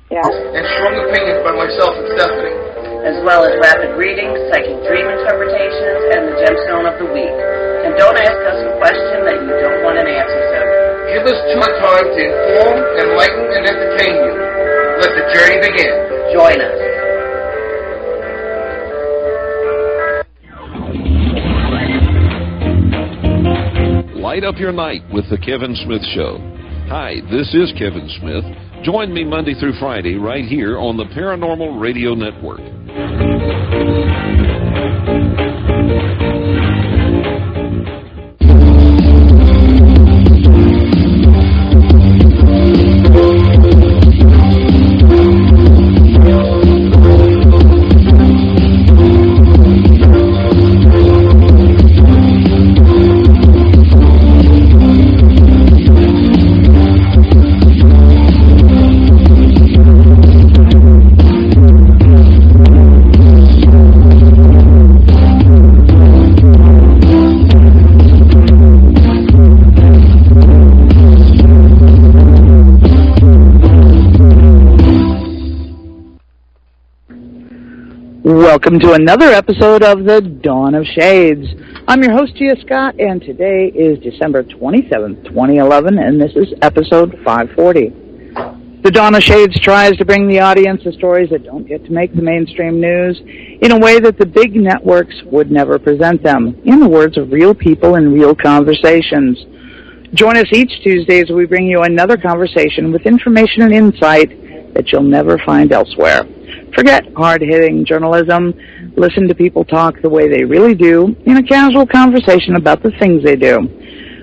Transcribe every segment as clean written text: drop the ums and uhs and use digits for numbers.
and strong opinions by myself and Stephanie, as well as rapid readings, psychic dream interpretations, and the gemstone of the week. And don't ask us a question that you don't want an answer to. Give us our time to inform, enlighten, and entertain you. Let the journey begin. Join us. Light up your night with The Kevin Smith Show. Hi, this is Kevin Smith. Join me Monday through Friday right here on the Paranormal Radio Network. Welcome to another episode of the Dawn of Shades. I'm your host, Gia Scott, and today is December 27th, 2011, and this is episode 540. The Dawn of Shades tries to bring the audience the stories that don't get to make the mainstream news in a way that the big networks would never present them, in the words of real people and real conversations. Join us each Tuesday as we bring you another conversation with information and insight that you'll never find elsewhere. Forget hard-hitting journalism. Listen to people talk the way they really do in a casual conversation about the things they do.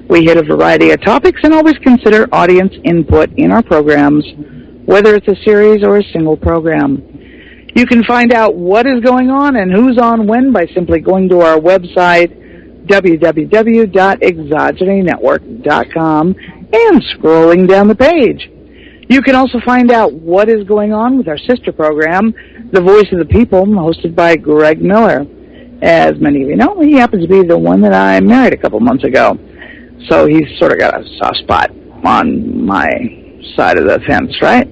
We hit a variety of topics and always consider audience input in our programs, whether it's a series or a single program. You can find out what is going on and who's on when by simply going to our website, www.exogenynetwork.com, and scrolling down the page. You can also find out what is going on with our sister program, The Voice of the People, hosted by Greg Miller. As many of you know, he happens to be the one that I married a couple months ago. So he's sort of got a soft spot on my side of the fence, right?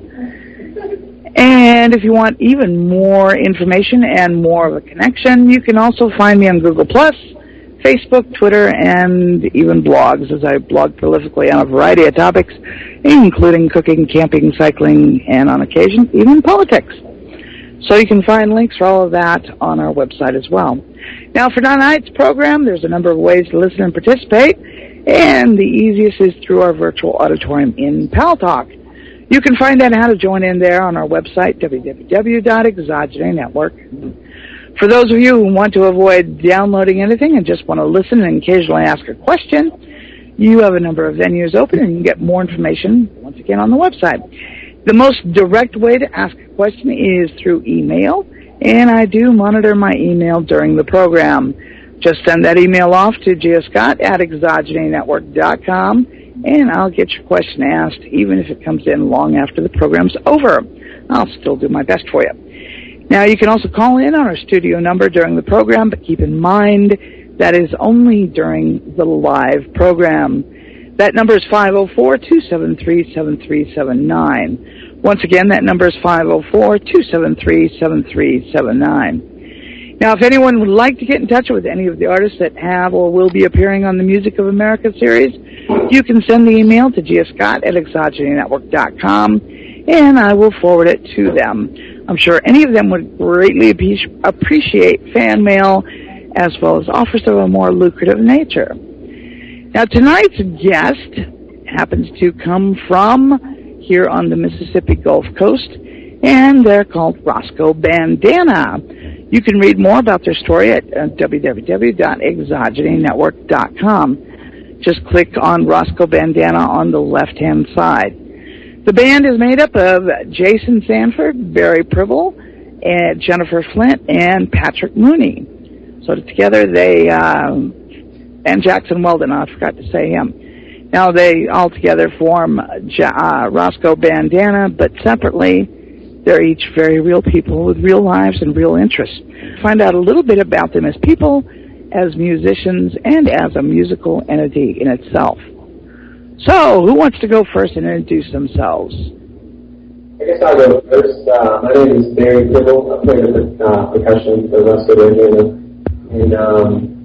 And if you want even more information and more of a connection, you can also find me on Google+, Facebook, Twitter, and even blogs, as I blog prolifically on a variety of topics, including cooking, camping, cycling, and on occasion, even politics. So you can find links for all of that on our website as well. Now, for tonight's program, there's a number of ways to listen and participate, and the easiest is through our virtual auditorium in Paltalk. You can find out how to join in there on our website, www.exogenynetwork.com. For those of you who want to avoid downloading anything and just want to listen and occasionally ask a question, you have a number of venues open and you can get more information, once again, on the website. The most direct way to ask a question is through email, and I do monitor my email during the program. Just send that email off to giascott@exogenynetwork.com, and I'll get your question asked, even if it comes in long after the program's over. I'll still do my best for you. Now, you can also call in on our studio number during the program, but keep in mind that is only during the live program. That number is 504-273-7379. Once again, that number is 504-273-7379. Now, if anyone would like to get in touch with any of the artists that have or will be appearing on the Music of America series, you can send the email to giascott@exogenynetwork.com, and I will forward it to them. I'm sure any of them would greatly appreciate fan mail as well as offers of a more lucrative nature. Now, tonight's guest happens to come from here on the Mississippi Gulf Coast, and they're called Roscoe Bandana. You can read more about their story at www.exogenynetwork.com. Just click on Roscoe Bandana on the left-hand side. The band is made up of Jason Sanford, Barry Pribble, and Jennifer Flint, and Patrick Mooney. So together they, and Jackson Weldon, I forgot to say him. Now they all together form Roscoe Bandana, but separately they're each very real people with real lives and real interests. Find out a little bit about them as people, as musicians, and as a musical entity in itself. So, who wants to go first and introduce themselves? guess I'll go first. My name is Barry Kibble. I play the percussion for Roscoe Bandana, and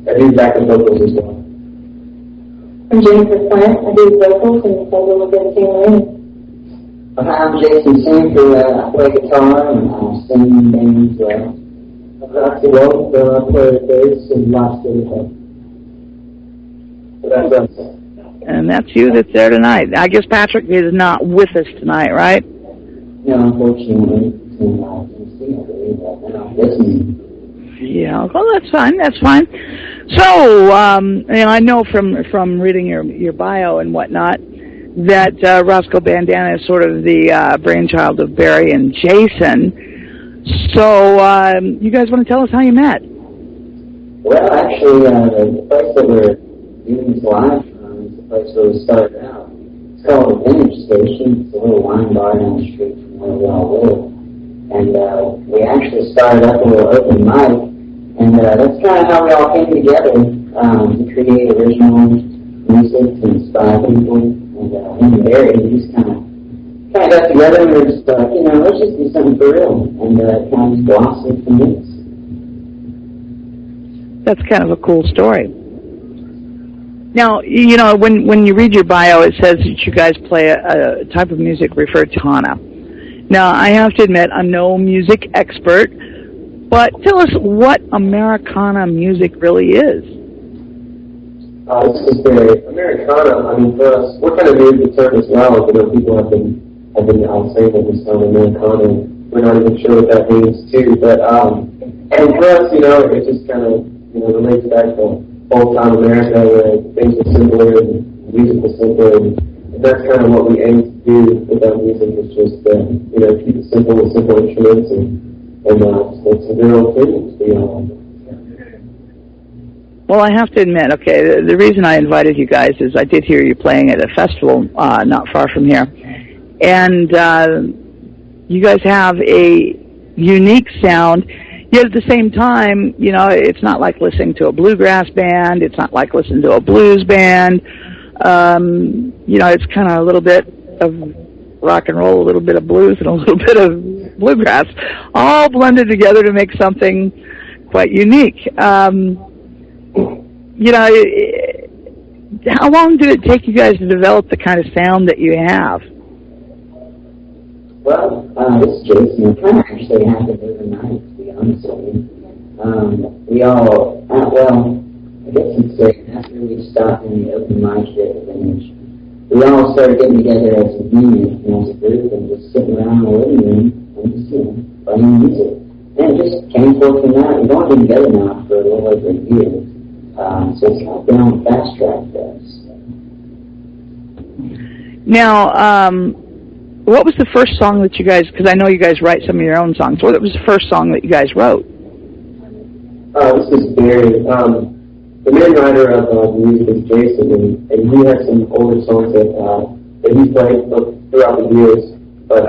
I do backup vocals as well. I'm Jennifer Plant. I do vocals and solo with Tim Lane. I'm Jason Sanford. I play guitar and I sing in bands. I'm Roxy Wolf. I play the bass and lots of stuff. So that's us. And that's you that's there tonight. I guess Patrick is not with us tonight, right? No, unfortunately, it's in Tennessee, I believe, but they're not listening. Yeah, well, that's fine. That's fine. So, I know from reading your bio and whatnot that Roscoe Bandana is sort of the brainchild of Barry and Jason. So, you guys want to tell us how you met? Well, actually, the place that we're doing this live from is the place where we started out. It's called the Vintage Station. It's a little wine bar down the street from where we all live. And we actually started up a little open mic. And that's kind of how we all came together to create original music to inspire people. And me and Barry, we just kind of got together and we were just like, let's just do something for real. And it kind of just blossomed from this. That's kind of a cool story. Now, when you read your bio, it says that you guys play a type of music referred to Hana. Now, I have to admit, I'm no music expert, but tell us what Americana music really is. It's just very Americana. I mean, for us, we're kind of new to the term as well. People have been saying that we sound Americana. We're not even sure what that means too. But and for us, it just kind of relates back to old time America, where things were simpler and music was simpler, and that's kind of what we aim to do with our music. Is just keep it simple with simple instruments and it's a real thing to be on. Well, I have to admit, okay, the reason I invited you guys is I did hear you playing at a festival not far from here. And you guys have a unique sound, yet at the same time, it's not like listening to a bluegrass band. It's not like listening to a blues band. It's kind of a little bit of rock and roll, a little bit of blues, and a little bit of bluegrass, all blended together to make something quite unique. How long did it take you guys to develop the kind of sound that you have? Well, this is Jason. It kind of actually happened overnight, to be honest with you. We all, I guess you'd say after we stopped in the open mic at the Vintage, we all started getting together as a unit and as a group and just sitting around in the living room and just, playing music. And it just came forth from that. We've only been together now for a little over a year. So it's kind of been on the fast track for us. Now, what was the first song that you guys, because I know you guys write some of your own songs, what was the first song that you guys wrote? This is Barry. The main writer of the music is Jason, and he has some older songs that he's played throughout the years, but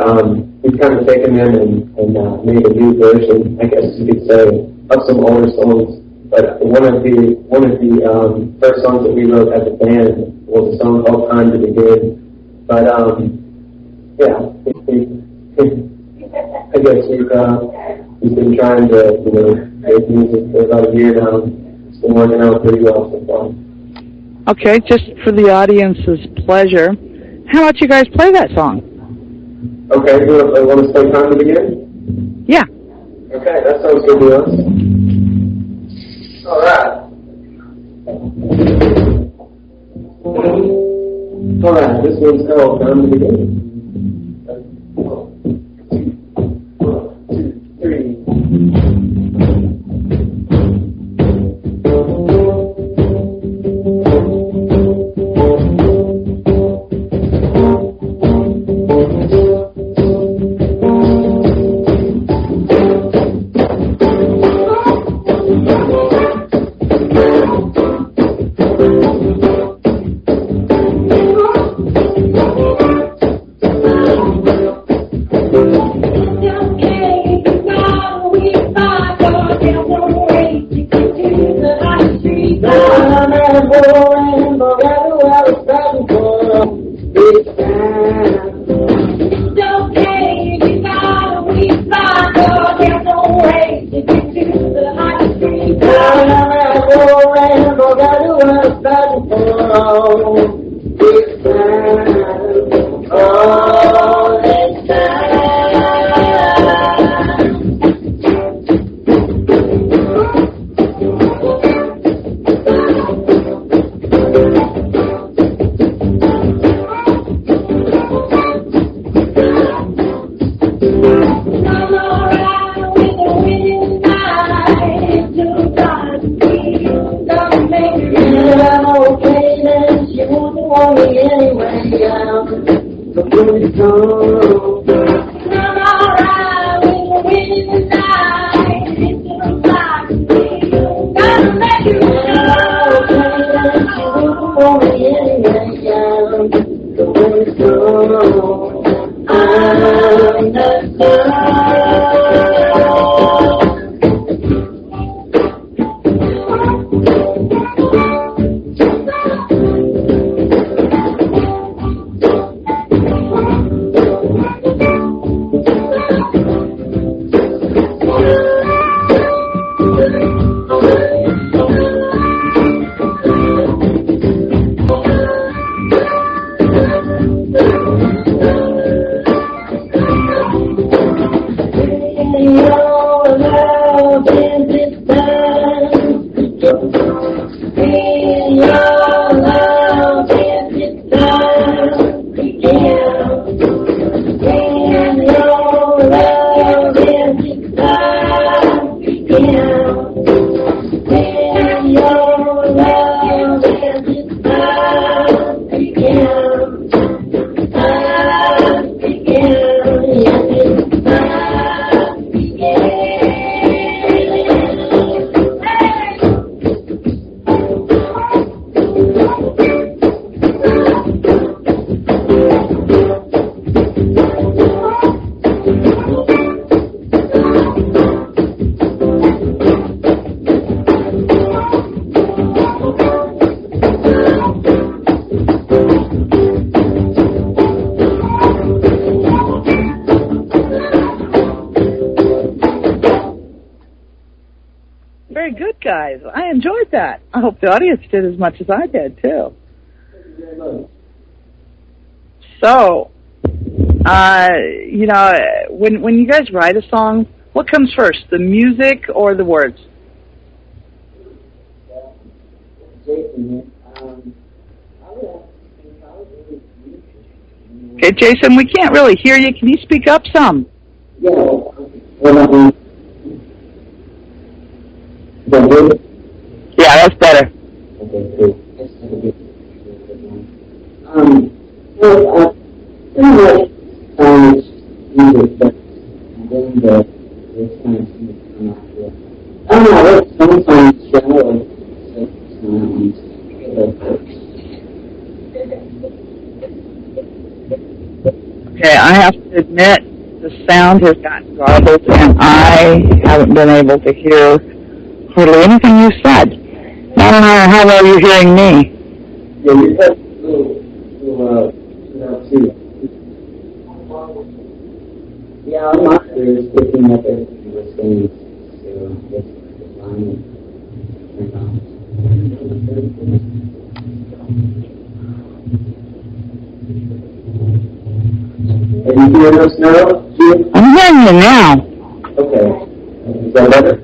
he's kind of taken them and made a new version, I guess you could say, of some older songs. But one of the first songs that we wrote as a band was a song called Time to Begin. But I guess we've been trying to make music for about a year now. It's been working out pretty well so far. Okay, just for the audience's pleasure, how about you guys play that song? Okay, you want to play Time to Begin? Yeah. Okay, that sounds good to us. All right, this one's called Time to Begin. 1, 2, 3. Very good, guys. I enjoyed that. I hope the audience did as much as I did, too. So, you know, when you guys write a song, what comes first, the music or the words? Okay, Jason, we can't really hear you. Can you speak up some? Yeah, that's better. Okay, cool. Well, pretty much music, but then this kind of thing I'm not sure. I don't know, it's sometimes shallow. Okay, I have to admit, the sound has gotten garbled, and I haven't been able to hear hardly anything you said. I don't know how well you're hearing me. Yeah, you said a little too. Yeah, I'm not sure it's picking up everything you were saying, so it's fine. Are you hearing us now, Jim? I'm hearing you now. Okay. Is that better?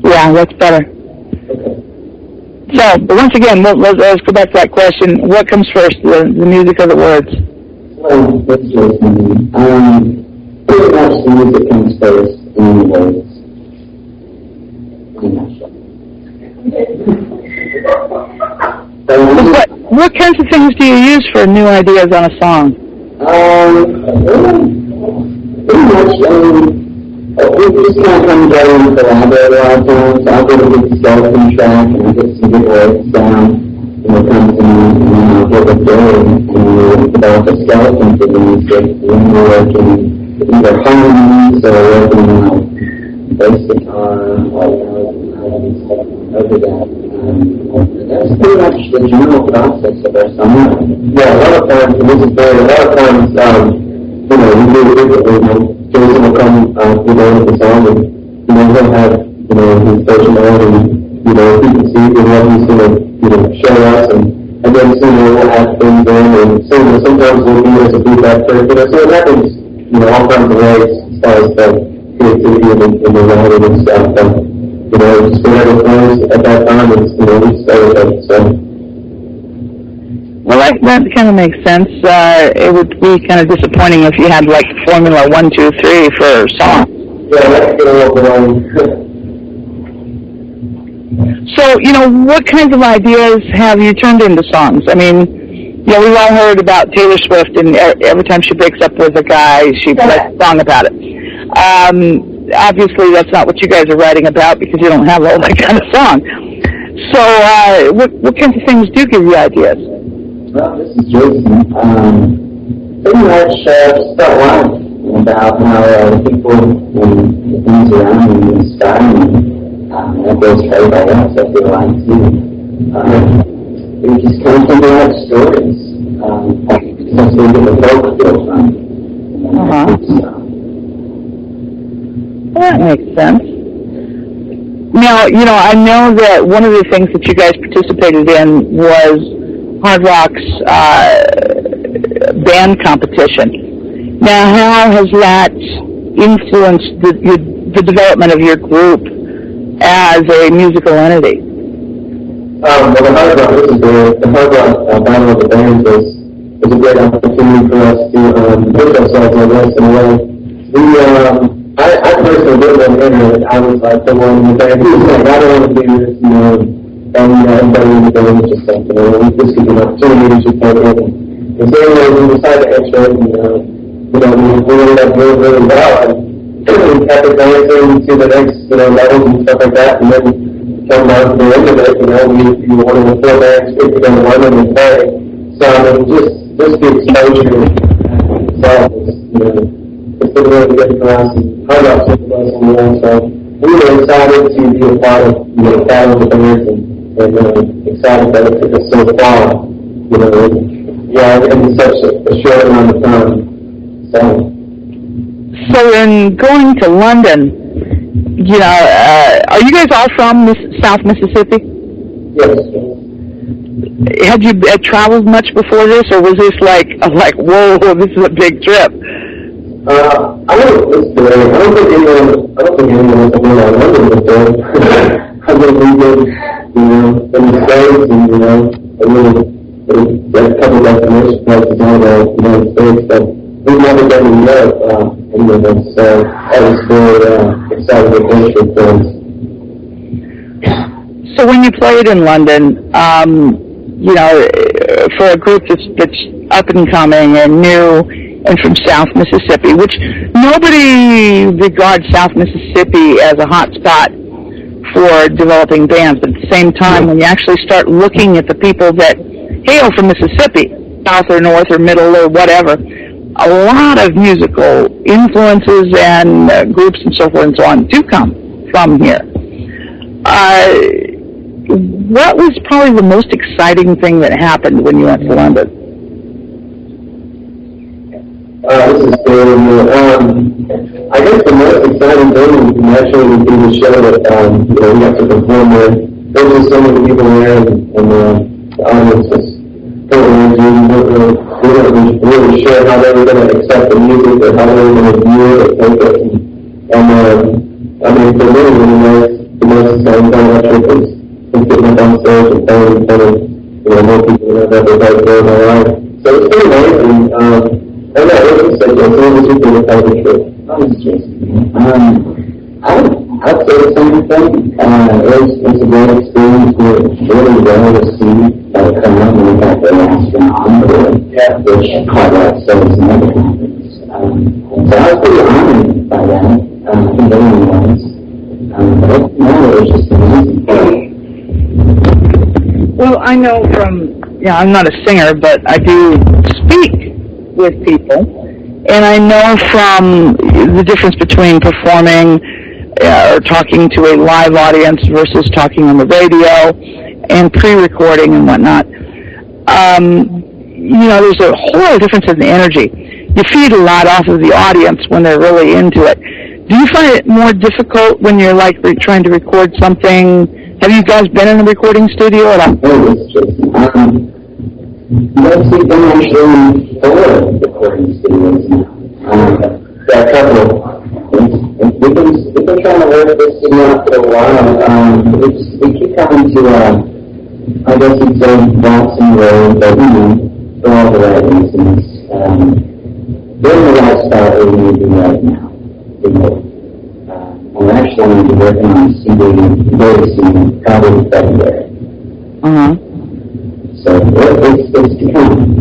Yeah, that's better. Okay. So, but once again, let's go back to that question. What comes first, the music or the words? Well, that's Jason. Pretty much the music comes first and the words. What kinds of things do you use for new ideas on a song? Pretty much, we just kind of come together and collaborate a lot of times. I'll get a good skeleton track and I'll get some good words down, and it comes in, and then I'll get a day and we'll develop a skeleton for the music. And then we're working with either harmonies or working on bass guitar or over that. That's pretty much the general process of our song. Yeah, a lot of times, and this is very, a lot of times, we do it differently. Jason will come, with the song, and, he'll have, his personality, he can see what he's going to, show us, and then, we'll add things in, and sometimes we'll be as a feedback track, so it happens, all kinds of ways, as far as the creativity and the writing and stuff, but, just whatever comes at that time, it's, we start with it, so. Well, that kind of makes sense. It would be kind of disappointing if you had, like, Formula 1, 2, 3 for songs. Yeah, that's going to work along. So, what kinds of ideas have you turned into songs? I mean, Yeah, we've all heard about Taylor Swift, and every time she breaks up with a guy, she writes a song about it. Obviously, that's not what you guys are writing about because you don't have all that kind of song. So, what kinds of things do give you ideas? Well, this is Jason. Pretty much just about life, about how the people and the things around me inspire me. That goes for everybody else, I feel like, too. We just kind of think about stories. That's where we get the folk feel from. That makes sense. Now, I know that one of the things that you guys participated in was Hard Rock's band competition. Now, how has that influenced the development of your group as a musical entity? Well, the Hard Rock Battle of the Bands was a great opportunity for us to push ourselves, I guess, in a way. I personally didn't want to enter it. I was like the one in the band who was like, I don't want to do this, and everybody in the band was just like, this could be an opportunity to just play it. And so anyway, we decided to enter it, and we ended up doing really well, and kept advancing to the next levels and stuff like that, and then come down to the end of it, we were one of the 4 bands picked in London and play. So just the exposure itself was, it's been really good for us, and Hard Rock took us on the end, so we were excited to be a part of Battle of the Bands, and excited that it took us so far, in such a short amount of time. So in going to London, are you guys all from South Mississippi? Yes. Had you traveled much before this, or was this like whoa, this is a big trip? I don't think anyone has been on London before. I mean, we did, in the States, and, there's a couple of destination places all over the United States, but we've never been in Europe, so that was very exciting adventure for us. So when you played in London, for a group that's up and coming and new, and from South Mississippi, which nobody regards South Mississippi as a hot spot for developing bands, but at the same time, when you actually start looking at the people that hail from Mississippi, South or North or Middle or whatever, a lot of musical influences and groups and so forth and so on do come from here. What was probably the most exciting thing that happened when you went to London? This is David. I guess the most exciting thing naturally would be the show that we have to perform there. There's just so many people there, and the audience was totally into it. We weren't really sure how they were going to accept the music or how they were going to view it or take it. And I mean, for me, the most exciting thing actually was getting up on stage and playing in front of more people than I've ever played for in my life. So it's pretty amazing. I know, what you said, Jason, what was your favorite part of the trip? I'd say the same thing. It's a great experience. We're really well received by the crowd when we got the last round on board, which Hard Rock says never happens. So I was pretty honored by that. I think everyone was. But it was just amazing. Well, I know from, I'm not a singer, but I do speak with people, and I know from the difference between performing or talking to a live audience versus talking on the radio and pre-recording and whatnot. There's a whole lot of difference in the energy. You feed a lot off of the audience when they're really into it. Do you find it more difficult when you're trying to record something? Have you guys been in a recording studio at all? Yes, we've been actually 4 recording studios now. A couple. We've been trying to work this studio out for a while. We keep coming to, I guess you'd say, bouncing road, but for all the right reasons. We're in the right spot where we need to be right now. We're actually going to be working on a CD very soon, probably in February. So it's become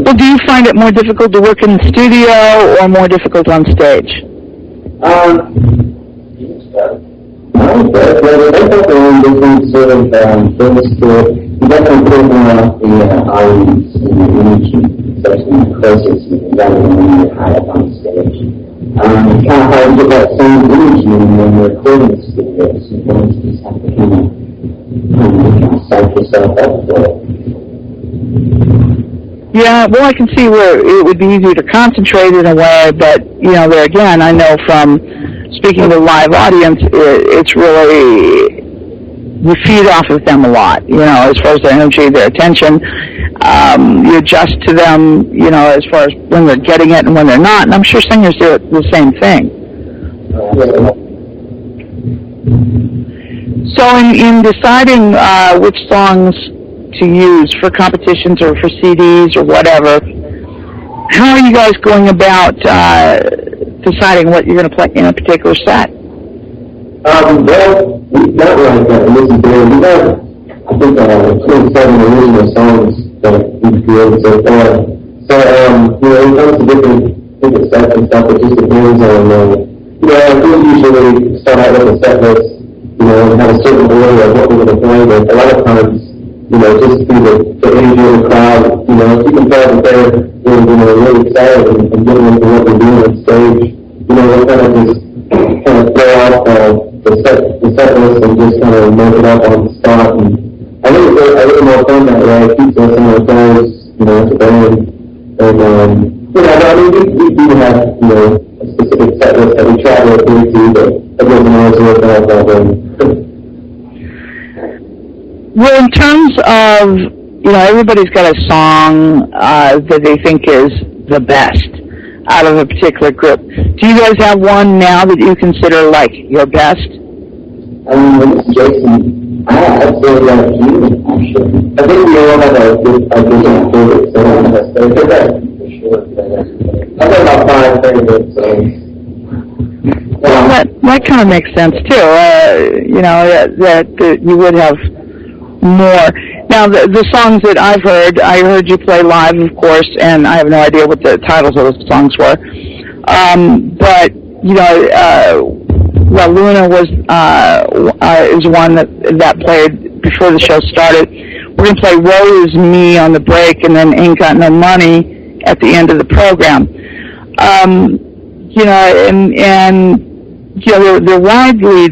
Well, do you find it more difficult to work in the studio or more difficult on stage? No, but there's definitely different sort of things to it. You definitely put more off the audience and the energy, especially the closest rather than when you're high up on stage. It's kind of hard to get that same energy when you're recording the studio, so you just have to kind of psych yourself up for it. Yeah, well, I can see where it would be easier to concentrate in a way, but, you know, there again, I know from speaking to a live audience, it's really, you feed off of them a lot, you know, as far as their energy, their attention. You adjust to them, you know, as far as when they're getting it and when they're not, and I'm sure singers do the same thing. So in deciding which songs to use for competitions or for CDs or whatever, how are you guys going about deciding what you're going to play in a particular set? Well, not like that. Listen to it. We have, I think, 27 original songs that we've created so far. So, you know, when it comes to different sets and stuff, it just depends on, you know, we usually start out with a set list, you know, and have a certain order of what we're going to play, but a lot of times, you know, just through the energy of the crowd, you know, if you can tell that they're really excited and getting into what we're doing on stage, you know, we'll kind of just kind of throw off the set list and just kind of make it up on the spot. And I think it's a little more fun that way. It keeps us on our toes, you know, as a band. And, you know, I mean, we do have, you know, a specific set list that we try to adhere to, but it doesn't always work out that way. Well, in terms of, you know, everybody's got a song that they think is the best out of a particular group. Do you guys have one now that you consider, like, your best? This is Jason. I'd say got a few, actually. I think we all have a different favorite song. For sure. I've got about 5 favorite songs. Well, that kind of makes sense, too. You know, that you would have more. Now, the songs that I heard you play live, of course, and I have no idea what the titles of the songs were. But, you know, well, Luna is one that played before the show started. We're going to play Woe Is Me on the break, and then Ain't Got No Money at the end of the program. You know, and you know, they're widely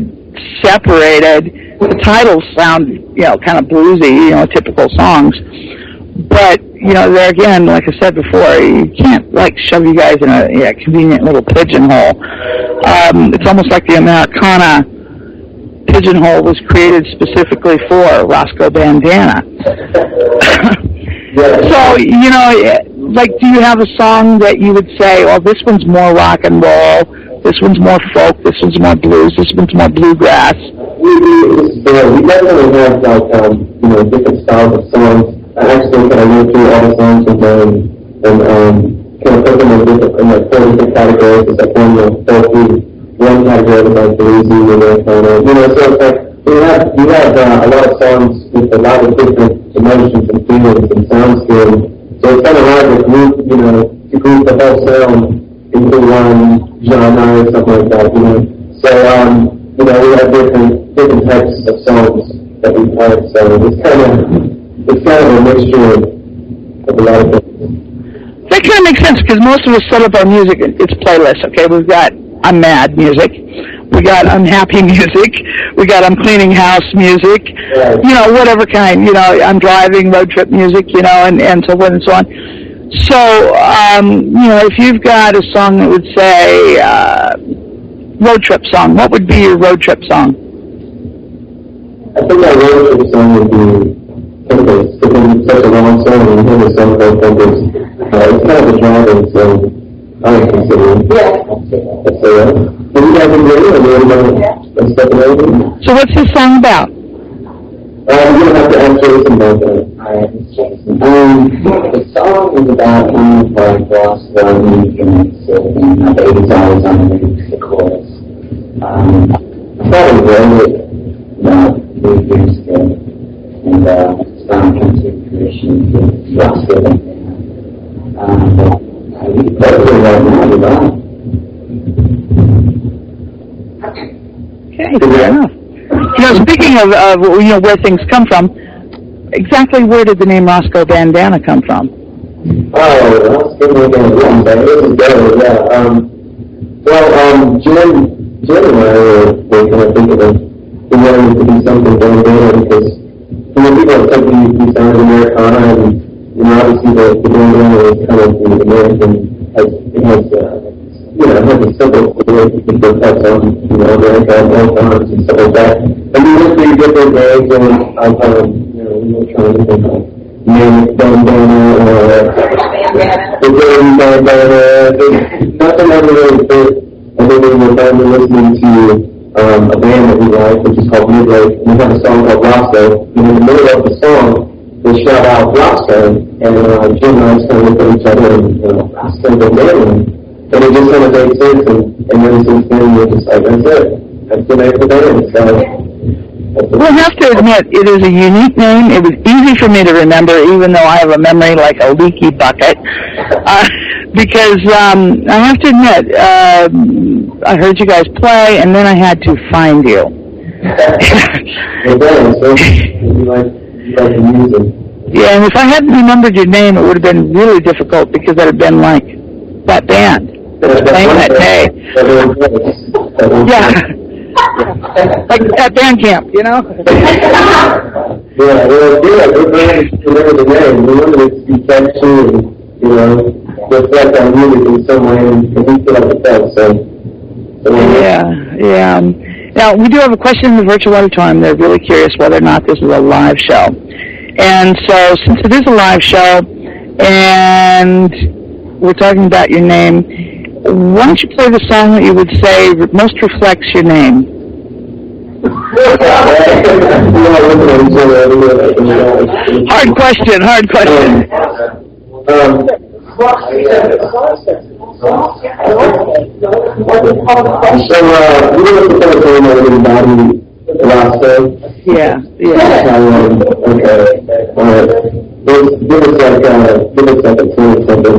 separated. The titles sound, you know, kind of bluesy, you know, typical songs. But, you know, there again, like I said before, you can't, like, shove you guys in a convenient little pigeonhole. It's almost like the Americana pigeonhole was created specifically for Roscoe Bandana. So, you know, like, do you have a song that you would say, oh, this one's more rock and roll, this one's more folk, this one's more blues, this one's more bluegrass? We definitely have, like, you know, different styles of songs. I actually kind of went through all the songs and kind of put them in like 4 different categories. It's like one category was like bluesy, Americana, you know, so it's like, we have a lot of songs with a lot of different emotions and feelings and sounds to them. So it's kind of hard to group the whole sound into one genre or something like that, you know. So, you know, we have different types of songs that we play, so it's kind of a mixture of a lot of things. That kind of makes sense, because most of us set up our music, it's playlists, okay? We've got I'm Mad music, we got Unhappy music, we got I'm Cleaning House music, Right. You know, whatever kind, you know, I'm driving, road trip music, you know, and so forth and so on. So, you know, if you've got a song that would say, road trip song, what would be your road trip song? I think our road trip song would be Tempest, because it's such a long song, and we have a song called Tempest. It's kind of a driving song, I would consider it. Yeah. That's all right. Have you guys been ready, or let's step it over? So what's this song about? You're going to have to ask Jason about that. Alright, this is Jason. The song is about kind of like lost love and and my baby's always on the chorus. I thought I wrote it about 3 years ago, and hopefully right now, goodbye. Okay, fair enough. Speaking of where things come from, exactly where did the name Roscoe Bandana come from? Oh, Roscoe Bandana. This is better, yeah. Jim and I were kind of thinking of we wanted to do something bandana because people have said we sounded Americana, and obviously the bandana is kind of the American. It has a simple way to put text on, America and both arms and stuff like that. And we looked through different names, and we were trying to think of names, bandana, the dirty bandana. Nothing ever really fit. And then we were finally listening to a band that we like, which is called Midlake, and we have a song called Roscoe. And in the middle of the song, they shout out Roscoe, and Jim and I just kind of looked at each other and, Roscoe Bandana. And it just kind of made sense, and then since then we're just like, that's it. That's the name of the band. So, well, I have to admit, it is a unique name. It was easy for me to remember, even though I have a memory like a leaky bucket. Because I have to admit, I heard you guys play, and then I had to find you. You like the music. Yeah, and if I hadn't remembered your name, it would have been really difficult because it would have been like that band that was playing that day. Yeah. Like at band camp, Yeah, we're glad to remember the name. We wanted it to be catchy and, reflect our music in some way, and we feel like it does, so. Yeah. Now, we do have a question in the virtual auditorium. They're really curious whether or not this is a live show. And so, since it is a live show, and we're talking about your name, why don't you play the song that you would say most reflects your name? Hard question. Yeah. Okay. All right. Give us like a 20 something.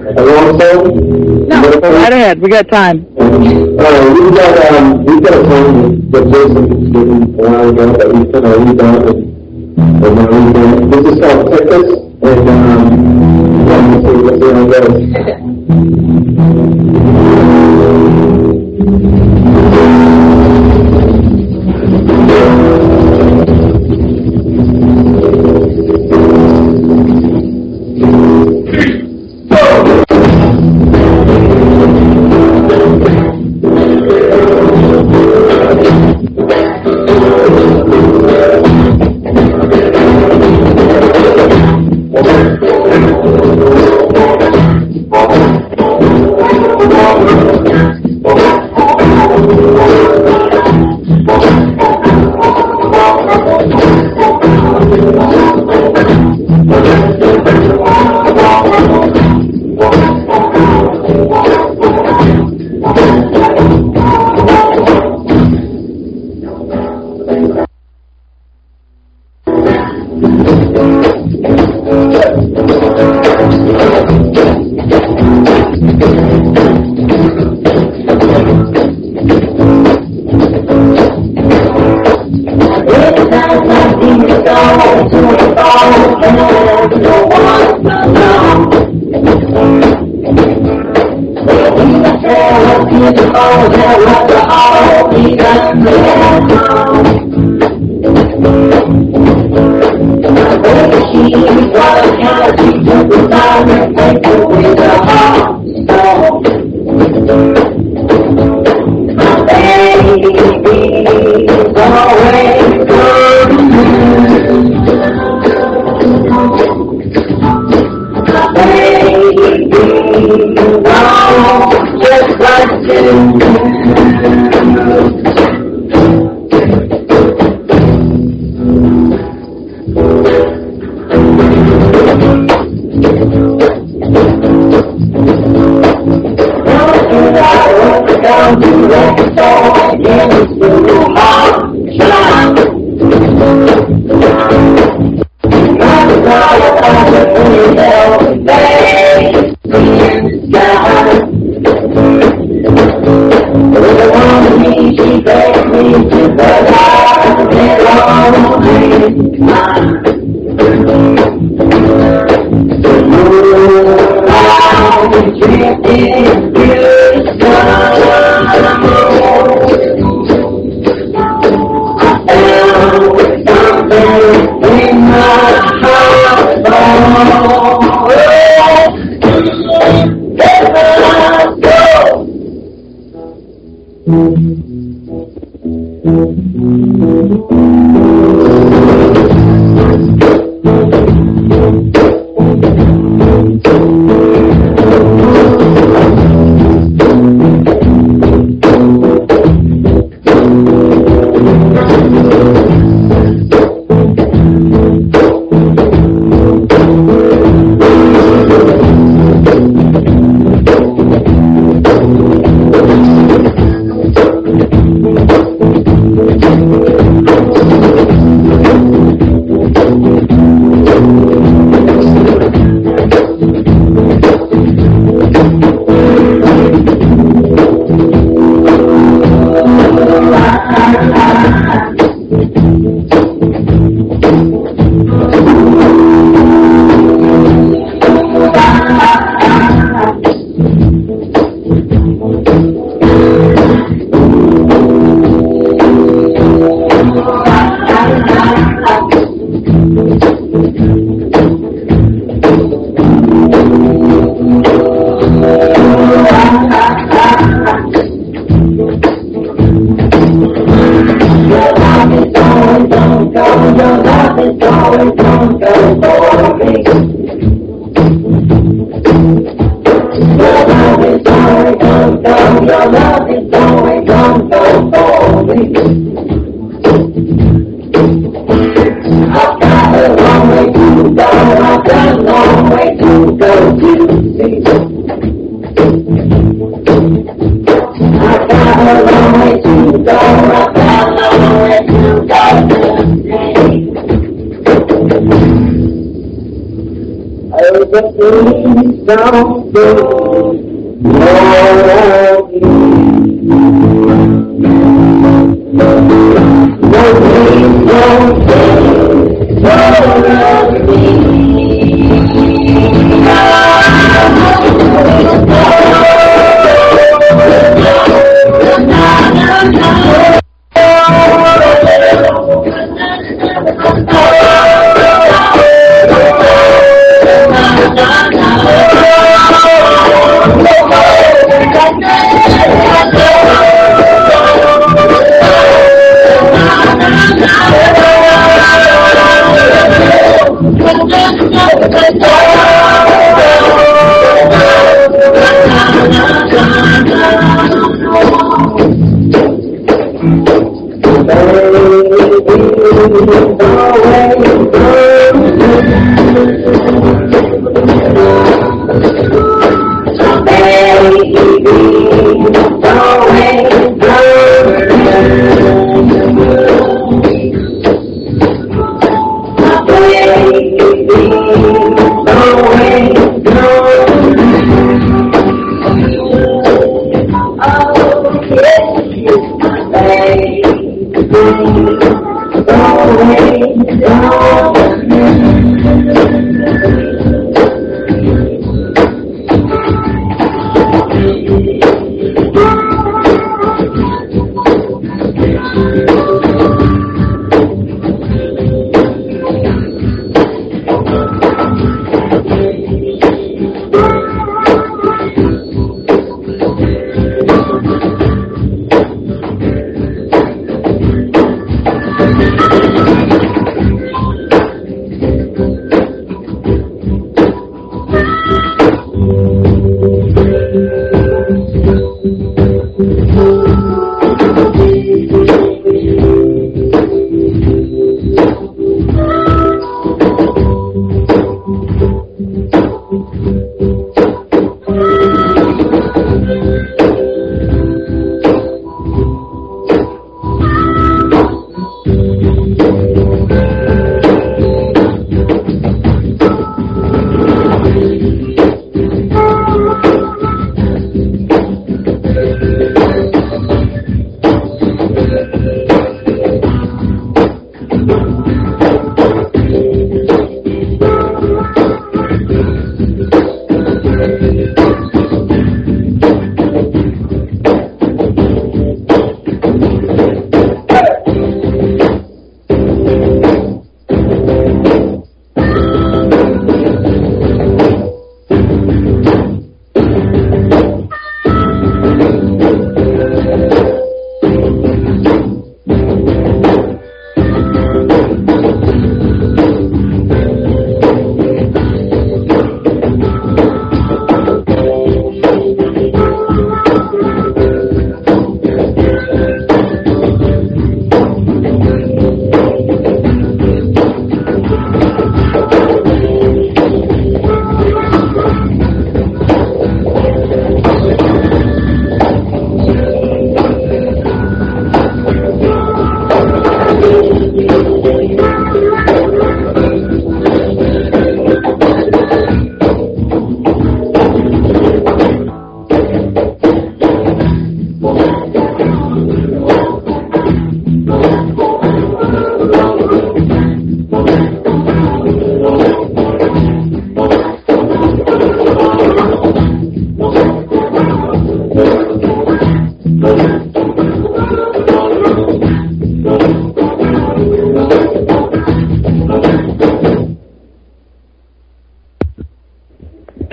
A long song? No, right ahead. We got time. We've got a song that Jason was given a while ago that we kind of redone and this is called Texas, and let's see how it goes.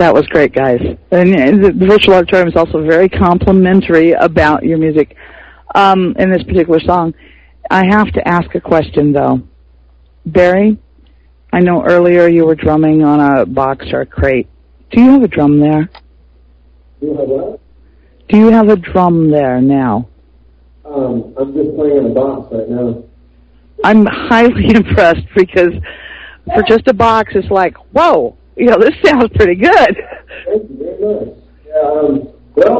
That was great, guys. And the Virtual Auditorium is also very complimentary about your music in this particular song. I have to ask a question, though. Barry, I know earlier you were drumming on a box or a crate. Do you have a drum there? Do you have what? Do you have a drum there now? I'm just playing in a box right now. I'm highly impressed because for just a box, it's like, whoa, this sounds pretty good. Thank you very much. Yeah,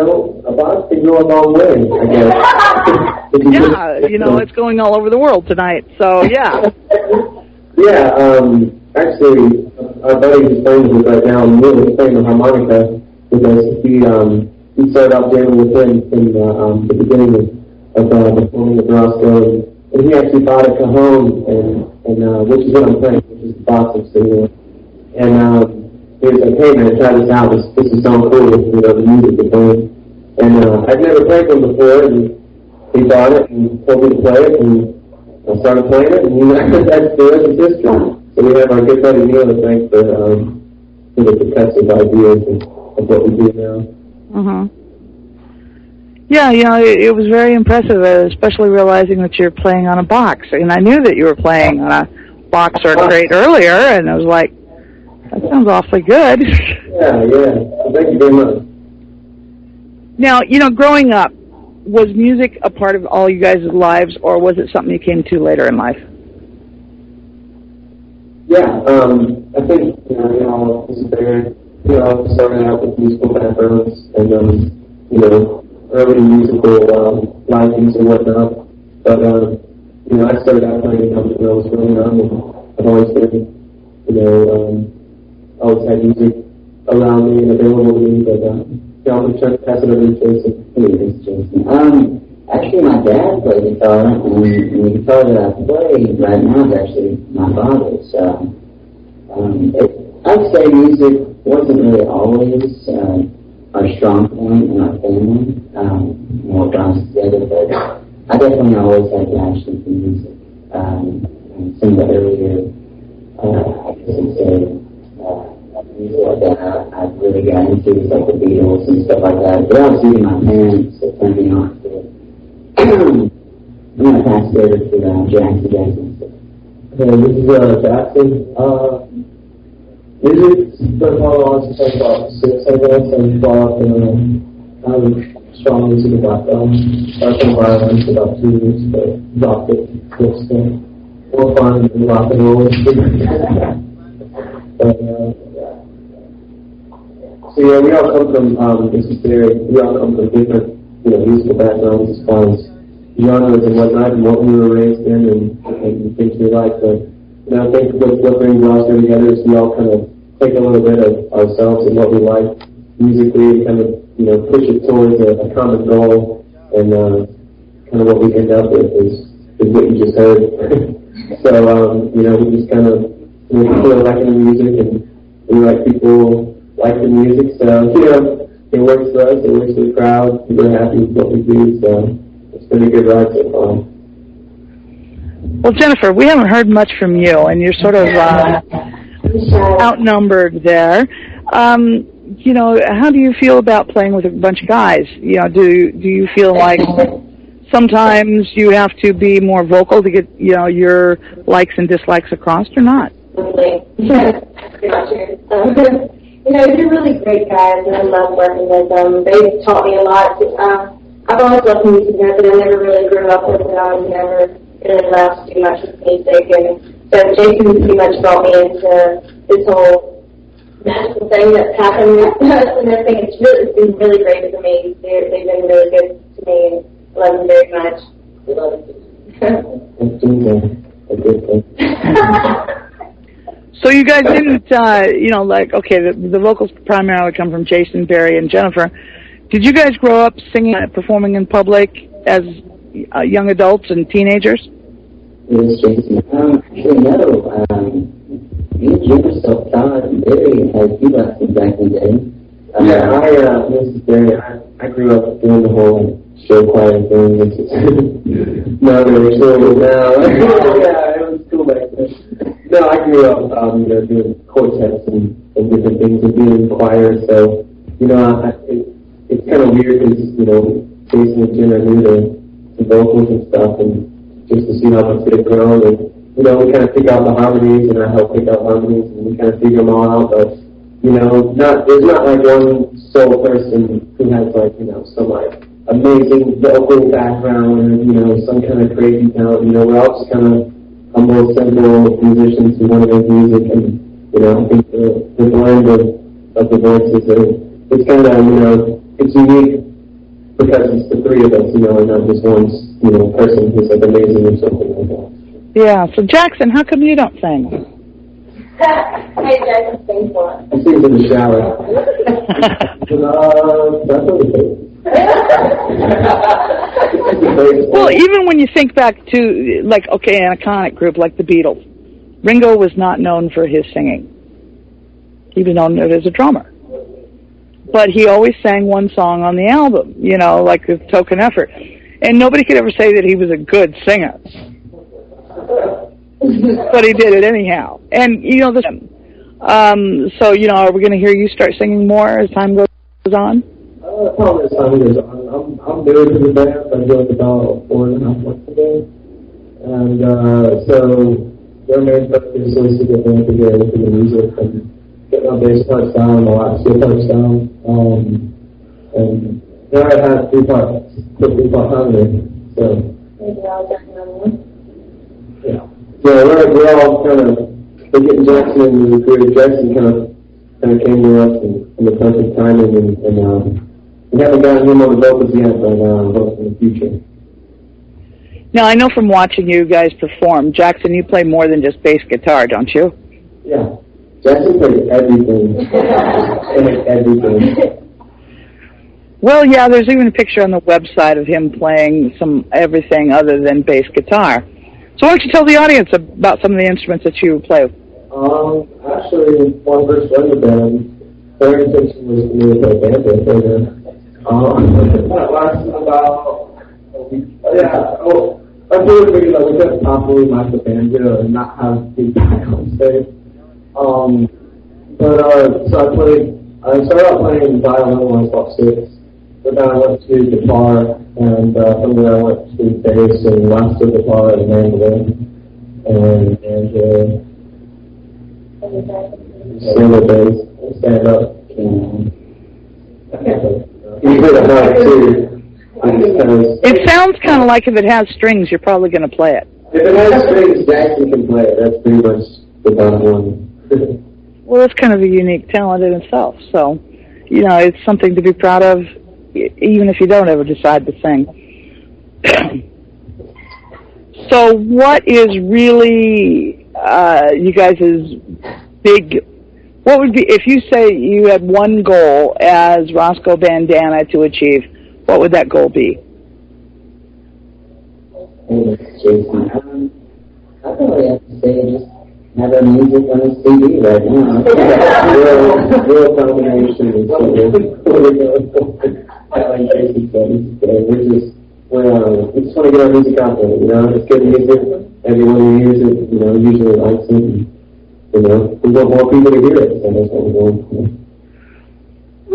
well, a box can go a long way, I guess. Yeah, it's going all over the world tonight, so yeah. Yeah, actually, our buddy who's playing with us right now, Neil, is playing the harmonica with us. He started out jamming with him in the beginning of performing at Roscoe, and he actually bought a cajon, and which is what I'm playing, which is the box I'm sitting in. And he was like, hey man, try this out, this is so cool, the music is playing. And I'd never played one before, and he bought it and told me to play it, and I started playing it, and that's the rest is history. So we have our good buddy Neil to thank for the percussive ideas of what we do now. Mm-hmm. Yeah, it was very impressive, especially realizing that you're playing on a box. And I knew that you were playing on a box or a crate earlier, and I was like, that sounds awfully good. Yeah. Well, thank you very much. Now, growing up, was music a part of all you guys' lives, or was it something you came to later in life? Yeah, I think, this is very, started out with musical backgrounds and, early musical likings and whatnot. But, I started out playing when I was growing up, and I've always been, always had music around me and available to me, but, I'm going to try to pass it over to Jason. Anyways, Jason. Actually, my dad played guitar, and the guitar that I play right now is actually my father's. I'd say music wasn't really always our strong point in our family. More drums together, but I definitely always had passion for music. And some of the earlier, I guess I'd say, music that I really got into was like the Beatles and stuff like that. But I was using my parents to turn me on to it. I'm going to pass it over to Jackson. Okay, this is Jackson. Music, first of all, I want to talk about 6, I guess, and brought up kind of strong musical background. Started from violin for about 2 years, but dropped it. Just more fun than rock and roll. But, so yeah, we all come from, we all come from different, musical backgrounds as far as genres and whatnot, and what we were raised in, and things we like. But I think what brings us together is we all kind of take a little bit of ourselves and what we like musically, and kind of push it towards a common goal, and kind of what we end up with is what you just heard. So we just kind of people are liking the music, and we like people like the music. So it works for us, it works for the crowd. People are happy with what we do. So it's been a good ride so far. Well, Jennifer, we haven't heard much from you, and you're sort of outnumbered there. How do you feel about playing with a bunch of guys? Do you feel like sometimes you have to be more vocal to get your likes and dislikes across, or not? They're really great guys, and I love working with them. They've taught me a lot. I've always loved music, but I never really grew up with it. I was never really allowed to do much with music, and so Jason pretty much brought me into this whole magical thing that's happened with us and everything. It's been really great for me. They've been really good to me, and I love them very much. So you guys didn't, the vocals primarily come from Jason, Barry, and Jennifer. Did you guys grow up singing, performing in public as young adults and teenagers? Yes, Jason. Actually, no. Me and Jim are self-taught, and Barry had few lessons back in the day. This is Barry. I grew up doing the whole show choir thing. Not really sure now. Yeah, it was cool back then. No, No, I grew up, doing quartets and different things and being in choir. So, it's kind of weird because, Jason and Jim are new to vocals and stuff, and just to see how much they've grown. And, we kind of pick out the harmonies, and I help pick out harmonies, and we kind of figure them all out. But, there's not like one sole person who has some amazing vocal background or, some kind of crazy talent. We're all just kind of humble, simple musicians who want to make music, and, I think the blend of the voices, it's kind of, it's unique because it's the three of us, and not just one, person who's like amazing or something like that. Yeah, so Jackson, how come you don't sing? Hey, Jackson, sing for us. I sing in the shower. That's what it is. Well, even when you think back to, an iconic group like the Beatles, Ringo was not known for his singing. He was known as a drummer. But he always sang one song on the album, like a token effort. And nobody could ever say that he was a good singer. But he did it anyhow. And, so, are we going to hear you start singing more as time goes on? Probably as time goes on. I'm new to the band. I joined about 4.5 months ago. And so their main focus is to get them together for the music and get my bass parts down, my lap steel parts down. And then I had 3 parts, put 3 part harmony. So, yeah. Yeah, we're all we're getting Jackson and the creative Jackson kind of came to us in the perfect timing, and we haven't gotten him on the vocals yet, but hope in the future. Now, I know from watching you guys perform, Jackson, you play more than just bass guitar, don't you? Yeah. Jackson plays everything. Everything. Well, yeah, there's even a picture on the website of him playing everything other than bass guitar. So why don't you tell the audience about some of the instruments that you play? Actually, when I first joined the band, their intention was for me to play banjo. That lasted about a week. I really figured that we couldn't properly match the banjo and not have feedback on stage. I started out playing violin when I was about 6. But then I went to guitar, and from there I went to bass and last to guitar and mandolin and single bass, stand up. You hear the harp too. It sounds kind of like if it has strings, you're probably going to play it. If it has strings, Jackson can play it. That's pretty much the bottom line. Well, it's kind of a unique talent in itself. So, it's something to be proud of, even if you don't ever decide to sing. So what is really you guys' big, what would be, if you say you had one goal as Roscoe Bandana to achieve, what would that goal be? Jason, I probably have to say just have our music on a CD right now. real combination of like Jason said, we just want to get our music out there, it's good music, everyone who hears it, usually likes it, and, we want more people to hear it, so that's what we're going for.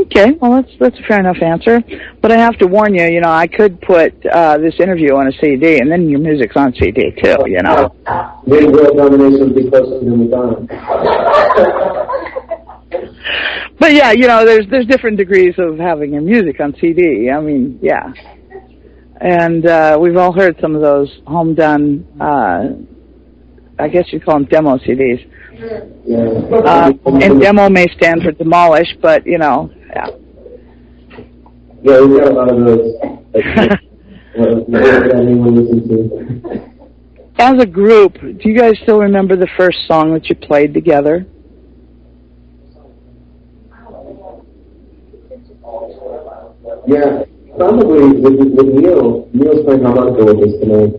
Okay, well, that's a fair enough answer. But I have to warn you, I could put this interview on a CD, and then your music's on CD, too, Maybe world domination would be closer than we thought. But, yeah, there's different degrees of having your music on CD. I mean, yeah. And we've all heard some of those home-done, I guess you'd call them demo CDs. Yeah. And demo may stand for demolish, but, yeah. Yeah, we've got a lot of those. That anyone listens to. As a group, do you guys still remember the first song that you played together? Yeah, probably with Neil. Neil's playing harmonica with us tonight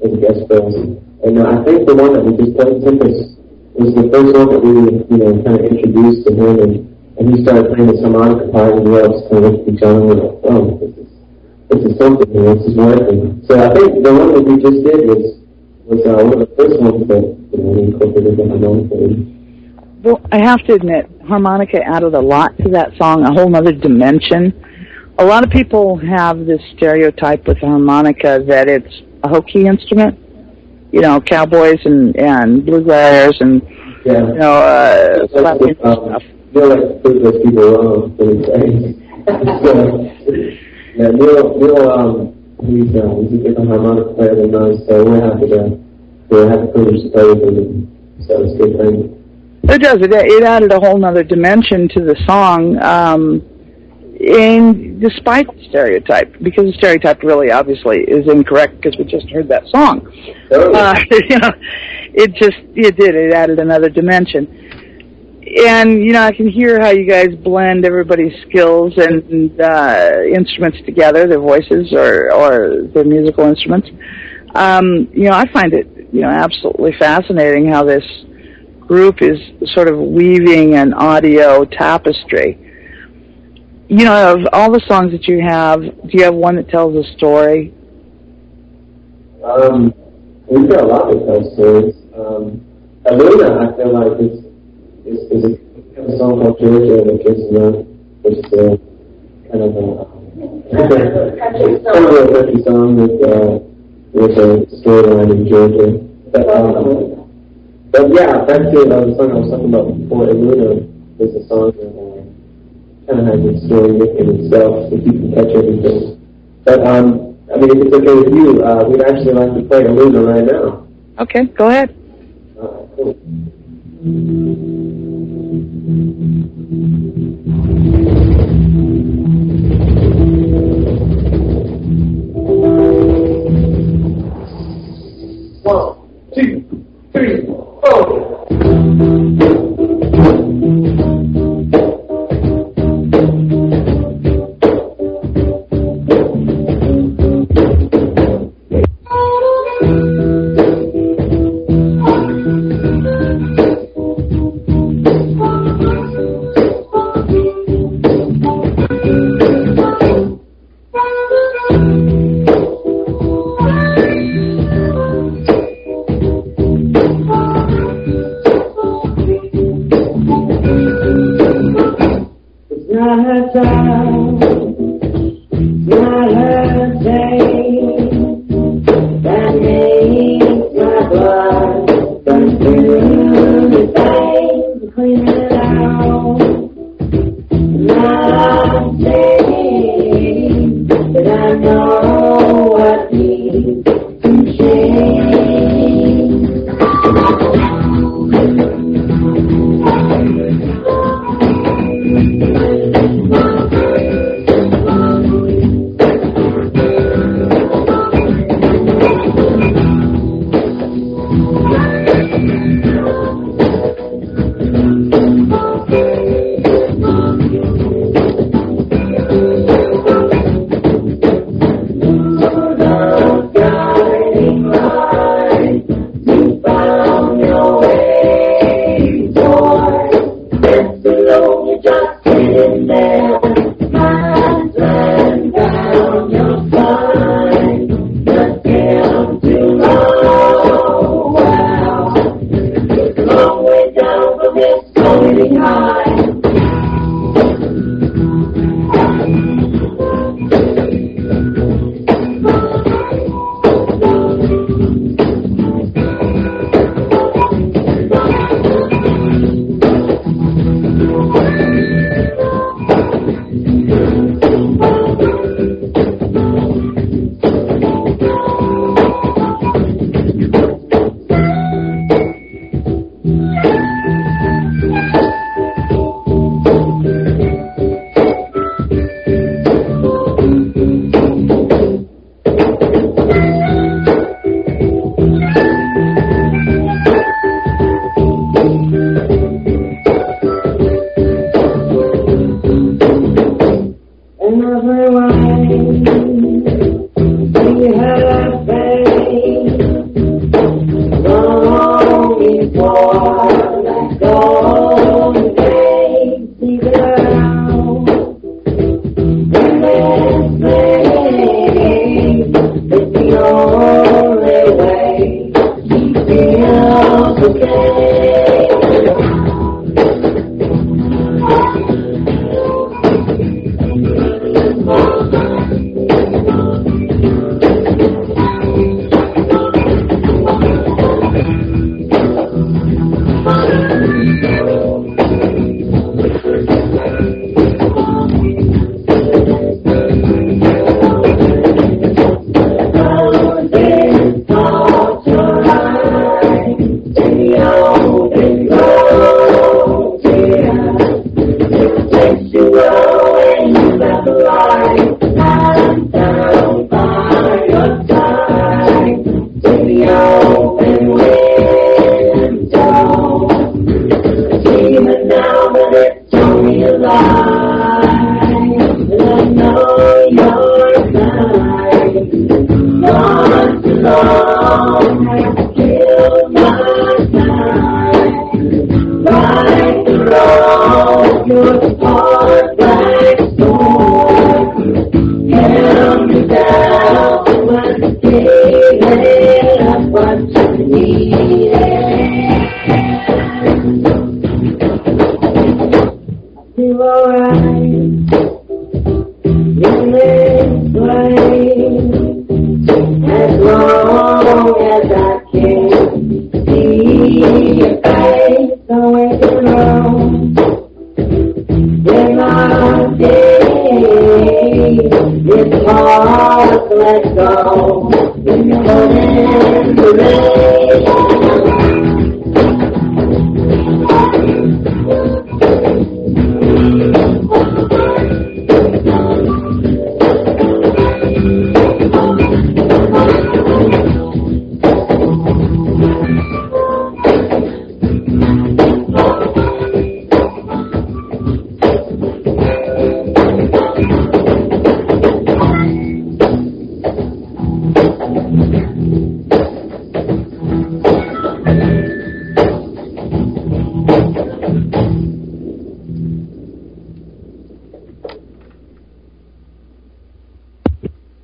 as a guest host. And I think the one that we just played, Tempest, was the first one that we, kind of introduced to him, and he started playing this harmonica part, and we all just kind of looked at each other and were like, oh, this is something, this is working. So I think the one that we just did was was one of the first ones that we incorporated the harmonica in. Well, I have to admit, harmonica added a lot to that song, a whole other dimension. A lot of people have this stereotype with the harmonica that it's a hokey instrument. You know, cowboys and bluegrass and, yeah. you know, Latin stuff. Neil likes to prove those people wrong, so he's saying. Yeah, Neil, he's a different harmonica player than us, so we're happy to privilege to play with him, so it's a good thing. It does. It added a whole other dimension to the song, and despite the stereotype, because the stereotype really obviously is incorrect because we just heard that song. You know, it added another dimension. And, you know, I can hear how you guys blend everybody's skills and instruments together, their voices or their musical instruments. You know, I find it, you know, absolutely fascinating how this group is sort of weaving an audio tapestry. You know, of all the songs that you have, do you have one that tells a story? We've got a lot that tell stories. Aluna, I feel like is a song called Georgia that gives which is kind of a country song with a storyline in Georgia. But yeah, back to the song I was talking about before, Aluna is a song that kind of has a story within itself, if you can catch everything. But, I mean, if it's okay with you, we'd actually like to play Aluna right now. Okay, go ahead. Cool. One, two, three, four.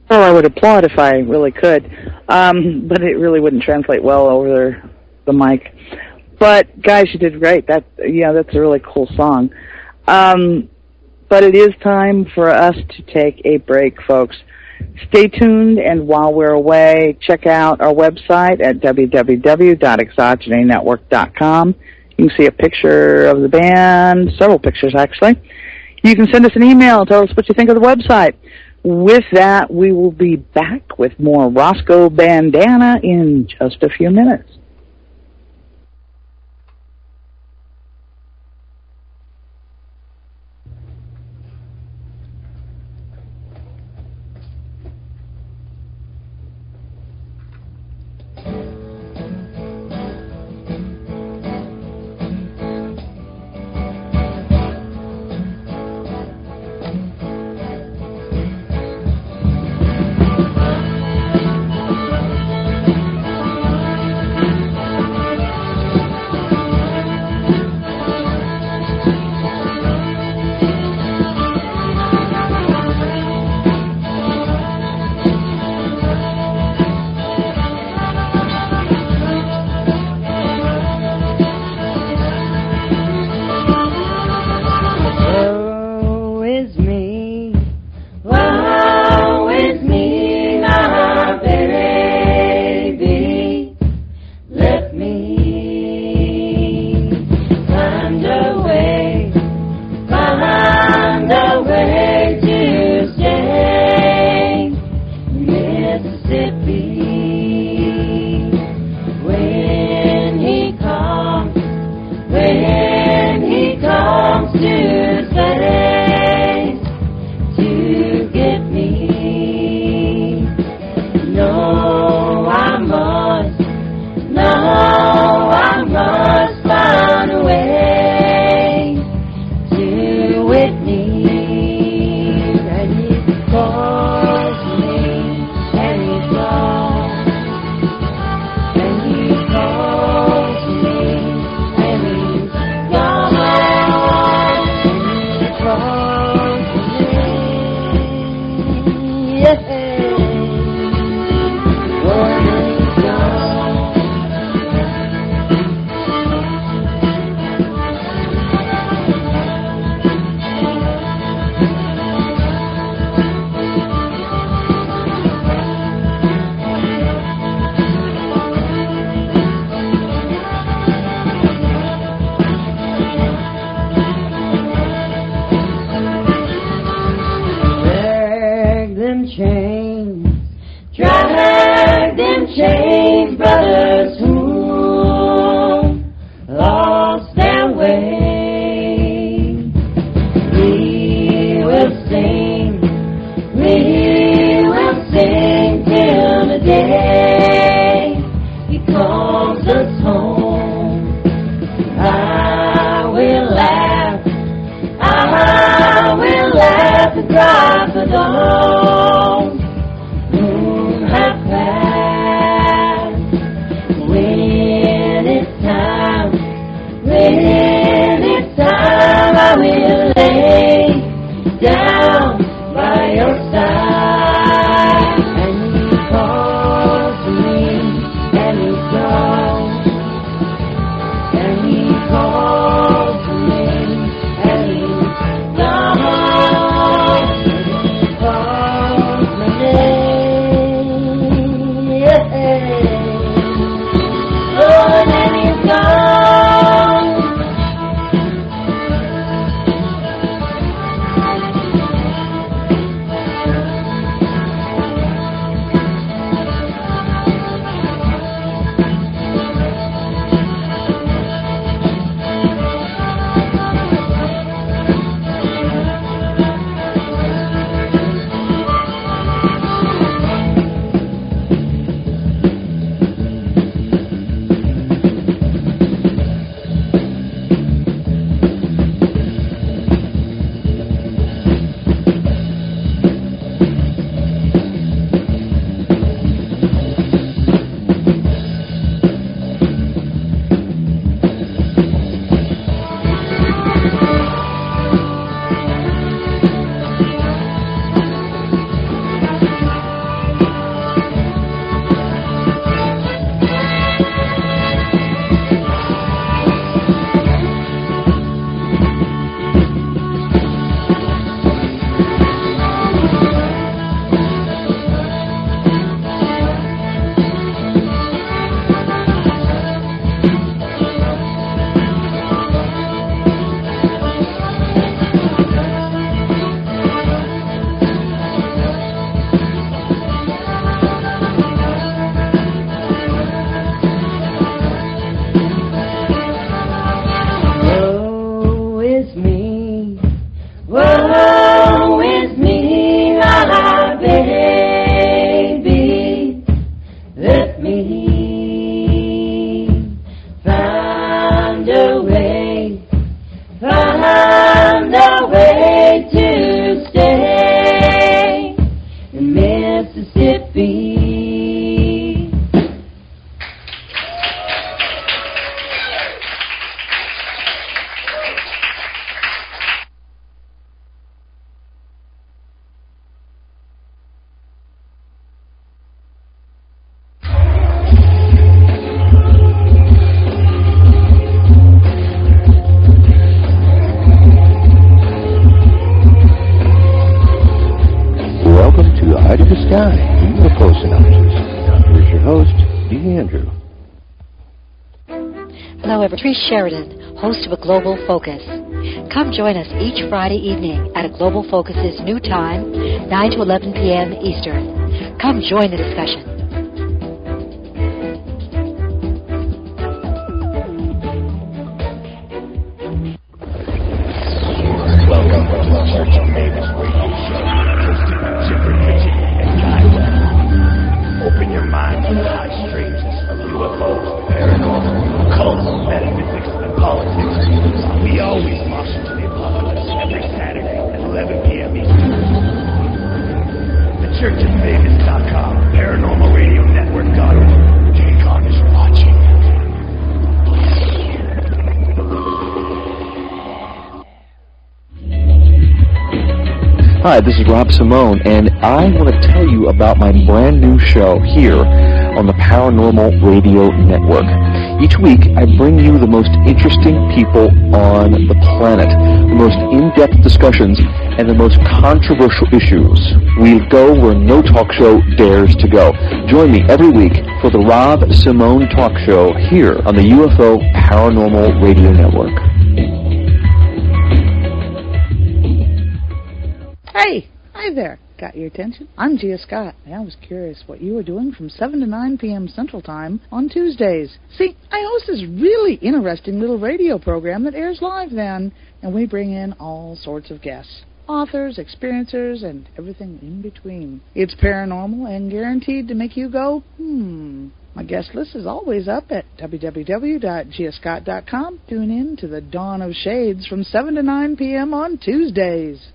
Well, I would applaud if I really could, but it really wouldn't translate well over the mic. But guys, you did great. That's a really cool song. But it is time for us to take a break, folks. Stay tuned, and while we're away, check out our website at www.exogenynetwork.com. You can see a picture of the band, several pictures actually. You can send us an email and tell us what you think of the website. With that, we will be back with more Roscoe Bandana in just a few minutes. Patrice Sheridan, host of A Global Focus. Come join us each Friday evening at A Global Focus's new time, 9 to 11 p.m. Eastern. Come join the discussion. Welcome to the Church of Mavis Radio Show, hosted by Chipper Mitchell and Guy Webb. Open your mind to the high strings of UFOs, paranormal, occult, metaphysics, and politics. We always march into the apocalypse every Saturday at 11 p.m. Eastern. TheChurchOfMavis.com, ParanormalRadioNetwork.org. Jay Khan is watching. Hi, this is Rob Simone, and I want to tell you about my brand new show here on the Paranormal Radio Network. Each week, I bring you the most interesting people on the planet, the most in-depth discussions, and the most controversial issues. We go where no talk show dares to go. Join me every week for the Rob Simone Talk Show here on the UFO Paranormal Radio Network. Hey, hi there. Got your attention? I'm Gia Scott, and I was curious what you were doing from 7 to 9 p.m. Central Time on Tuesdays. See, I host this really interesting little radio program that airs live then, and we bring in all sorts of guests, authors, experiencers, and everything in between. It's paranormal and guaranteed to make you go, My guest list is always up at www.giascott.com. Tune in to the Dawn of Shades from 7 to 9 p.m. on Tuesdays.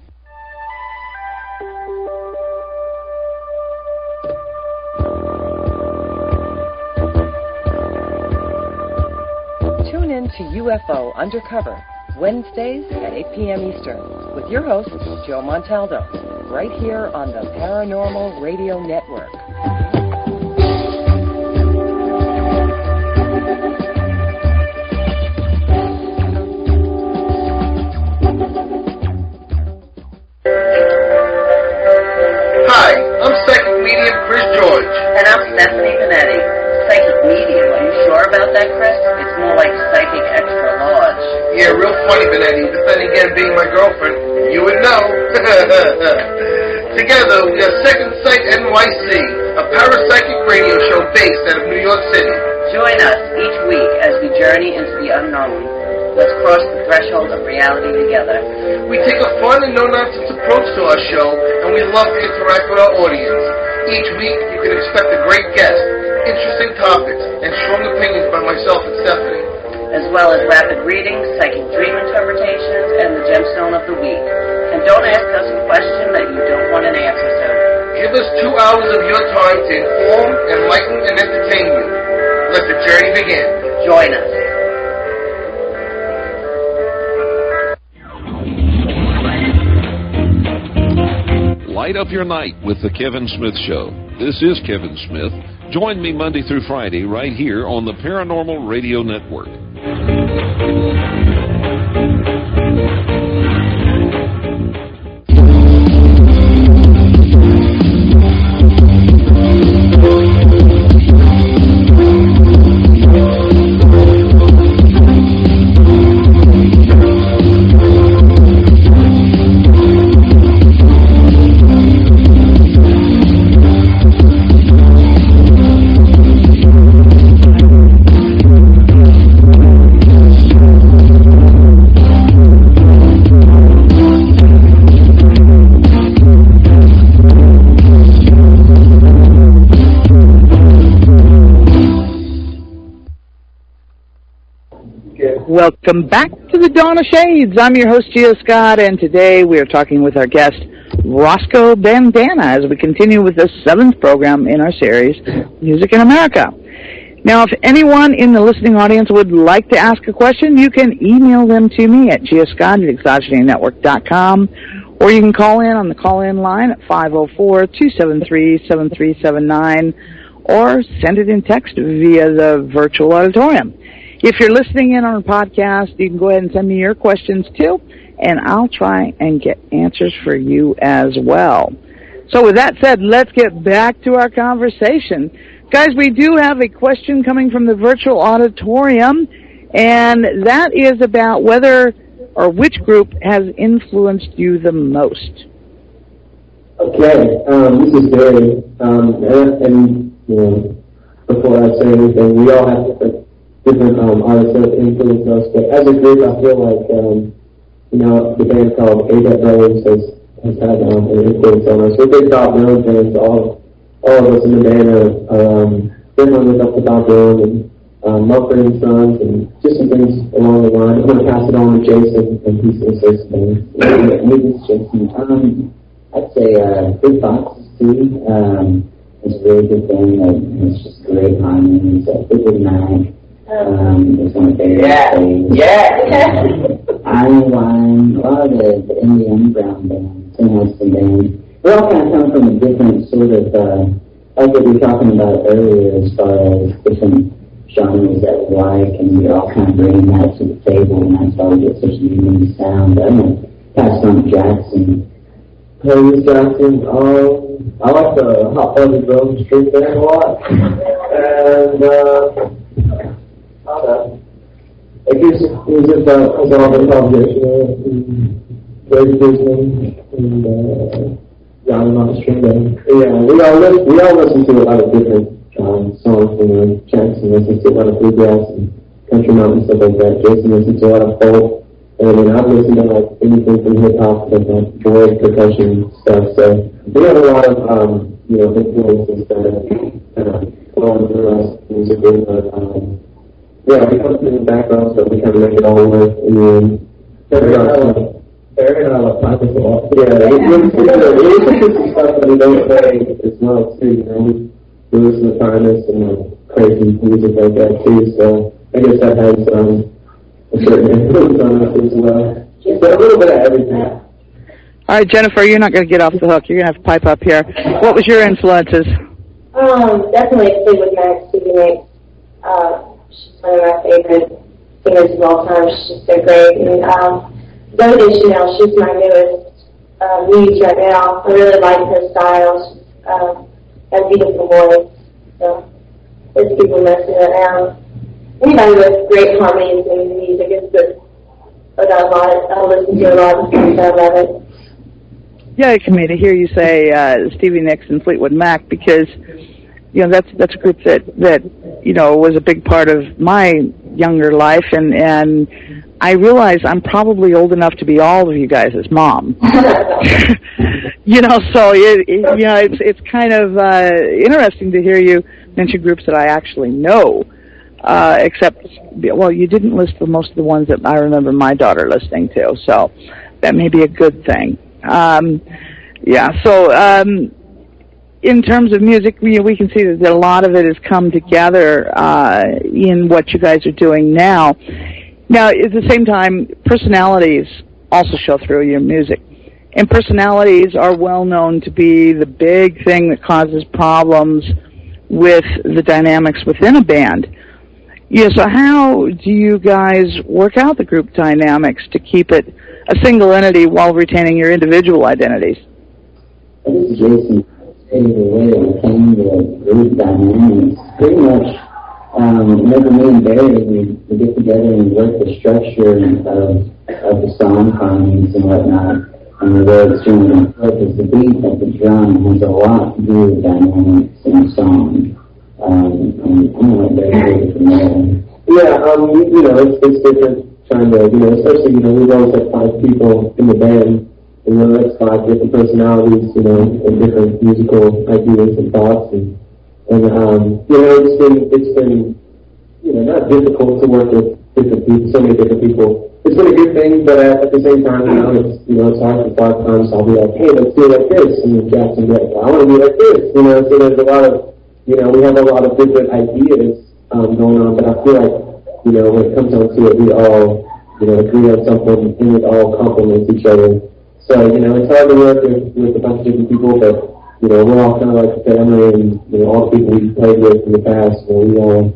Tune in to UFO Undercover, Wednesdays at 8 p.m. Eastern, with your host, Joe Montaldo, right here on the Paranormal Radio Network. funny, Benetti. But then again, being my girlfriend, you would know. Together, we are Second Sight NYC, a parapsychic radio show based out of New York City. Join us each week as we journey into the unknown. Let's cross the threshold of reality together. We take a fun and no-nonsense approach to our show, and we love to interact with our audience. Each week, you can expect a great guest, interesting topics, and strong opinions by myself and Stephanie. As well as rapid readings, psychic dream interpretations, and the gemstone of the week. And don't ask us a question that you don't want an answer to. Give us 2 hours of your time to inform, enlighten, and entertain you. Let the journey begin. Join us. Light up your night with the Kevin Smith Show. This is Kevin Smith. Join me Monday through Friday right here on the Paranormal Radio Network. Welcome back to the Dawn of Shades. I'm your host, Gio Scott, and today we are talking with our guest, Roscoe Bandana, as we continue with the 7th program in our series, Music in America. Now, if anyone in the listening audience would like to ask a question, you can email them to me at gioscott@exogenynetwork.com, or you can call in on the call-in line at 504-273-7379, or send it in text via the virtual auditorium. If you're listening in on a podcast, you can go ahead and send me your questions too, and I'll try and get answers for you as well. So with that said, let's get back to our conversation. Guys, we do have a question coming from the virtual auditorium, and that is about whether or which group has influenced you the most. Okay, this is Barry, and you know, before I say anything, we all have different artists that influence us, but as a group, I feel like, you know, the band called A.W. Brothers has had an influence on us. We're big Bob Dylan fans. All of us in the band are definitely look up to Bob Dylan and Mumford and Sons, and just some things along the line. I'm going to pass it on to Jason, and he's going to say some things. This is Jason. I'd say Big Fox too. It's a really good thing. It's just great harmony. It's a good night. It's one of my favorite things. Iron Wine, a lot of the Indian Brown bands, and Hudson bands. We all kind of come from a different sort of, like what we were talking about earlier, as far as different genres that we like, and we all kind of bring that to the table, and that's why we get such a unique sound. I'm going to pass it on to Jackson. Hey, this is Jackson. I like the Hot Fuzzy Drum Street band a lot, and it gives us all the combination Greg Disney and John on the string band. Yeah, we all listen to a lot of different songs. You know, Jackson listens to a lot of bluegrass and country mountain stuff like that. Jason listens to a lot of folk, and I mean, I've listened to like anything from hip hop to like George percussion stuff. So we have a lot of you know, influences that are flowing through us musically, but yeah, we come from the background, so we kind of make it all work in the end. Eric and I love time a lot. Yeah, it's stuff that we don't say as well, too. You know, we listen to Timeless and crazy music like that, too. So I guess that has a certain influence on us as well. So a little bit of everything. All right, Jennifer, you're not going to get off the hook. You're going to have to pipe up here. What was your influences? Definitely Fleetwood Mac, Stevie Nicks. She's one of my favorite singers of all time. She's just so great. And Zoe Deschanel, she's my newest muse right now. I really like her style. She's got a beautiful voice. So there's people messing around. Anybody with great harmonies and music is good. I listen to a lot of stuff. I love it. Yeah, it can me to hear you say Stevie Nicks and Fleetwood Mac, because that's a group that was a big part of my younger life, and I realize I'm probably old enough to be all of you guys' mom. So it's kind of interesting to hear you mention groups that I actually know. Except, you didn't list most of the ones that I remember my daughter listening to, so that may be a good thing. In terms of music, we can see that a lot of it has come together in what you guys are doing now. Now, at the same time, personalities also show through your music. And personalities are well known to be the big thing that causes problems with the dynamics within a band. So how do you guys work out the group dynamics to keep it a single entity while retaining your individual identities? This is Jason. The way that we came to group dynamics, pretty much, whenever me and Barry, we get together and work the structure of the song harmonies and whatnot, and the way it's doing, because the beat of the drum has a lot to do with dynamics in a song. And I'm going to let Barry from there. Yeah, it's different trying to, especially, we've always had 5 people in the band. And that's 5 different personalities, and different musical ideas and thoughts, and it's been not difficult to work with different people, so many different people. It's been a good thing, but at the same time, it's hard for 5 times. I'll be like, hey, let's do it like this, and Jackson be like, I want to be like this, so there's a lot of, we have a lot of different ideas going on, but I feel like, when it comes down to it, we all, agree on something, and it all complements each other. So, it's hard to work with a bunch of different people, but, we're all kind of like family, and, all the people we've played with in the past, we all,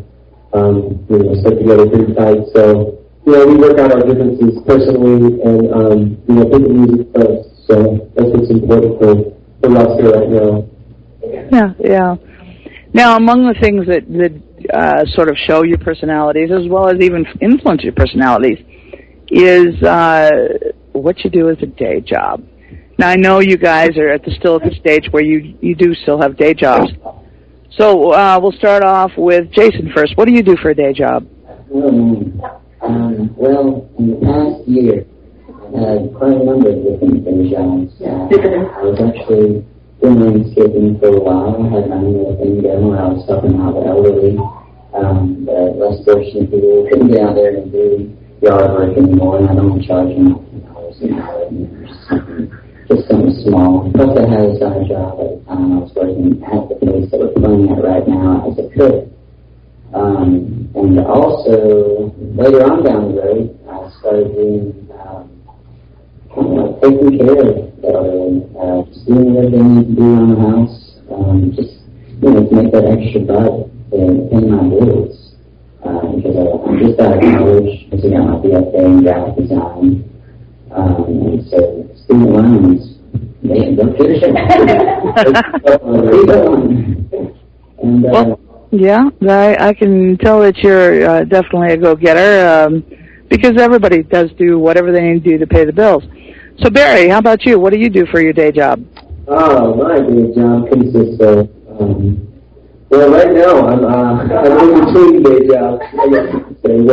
stick together pretty tight. So, we work out our differences personally, and, put the music first. So, that's what's important for us here right now. Yeah. Now, among the things that sort of show your personalities, as well as even influence your personalities, is what you do as a day job. Now, I know you guys are still at the stage where you do still have day jobs. So we'll start off with Jason first. What do you do for a day job? Well, in the past year, I had quite a number of different day jobs. I was actually doing landscaping for a while. I had my own little thing going where I was helping out the elderly, the less fortunate people who couldn't get out there and do yard work anymore, and I don't charge them $10 an hour or something, just something small. Plus, I had a side job at the time. I was working at the place that we're playing at right now as a cook. And also, later on down the road, I started doing kind of like taking care of the elderly, just doing what they need to do around the house, just to make that extra buck to pay my bills. Because I'm just out of college, I got my BFA in graphic design, and so student loans, they don't finish it. I can tell that you're definitely a go-getter, because everybody does do whatever they need to do to pay the bills. So, Barry, how about you? What do you do for your day job? Oh, my day job consists of, right now I'm in between day jobs. I guess you could say, in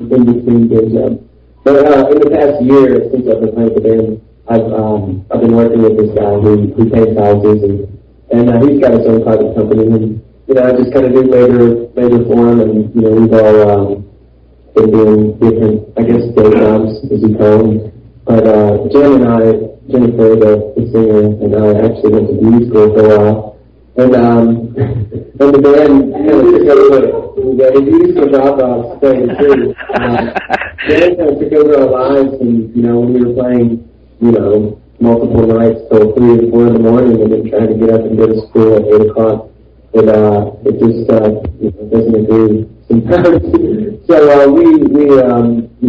between day jobs. But in the past year, since I've been playing the band, I've been working with this guy who paints houses, and he's got his own private company, and I just kind of do labor for him, and we've all been doing different, I guess, day jobs as you call them. But Jennifer, the singer, and I actually went to beauty school for a while. And the band kind of took over. The beauty school drop-offs, to tell you the truth. The band kind of took over our lives, and when we were playing, multiple nights till 3 or 4 in the morning, and then trying to get up and go to school at 8 o'clock, it just doesn't agree sometimes. So we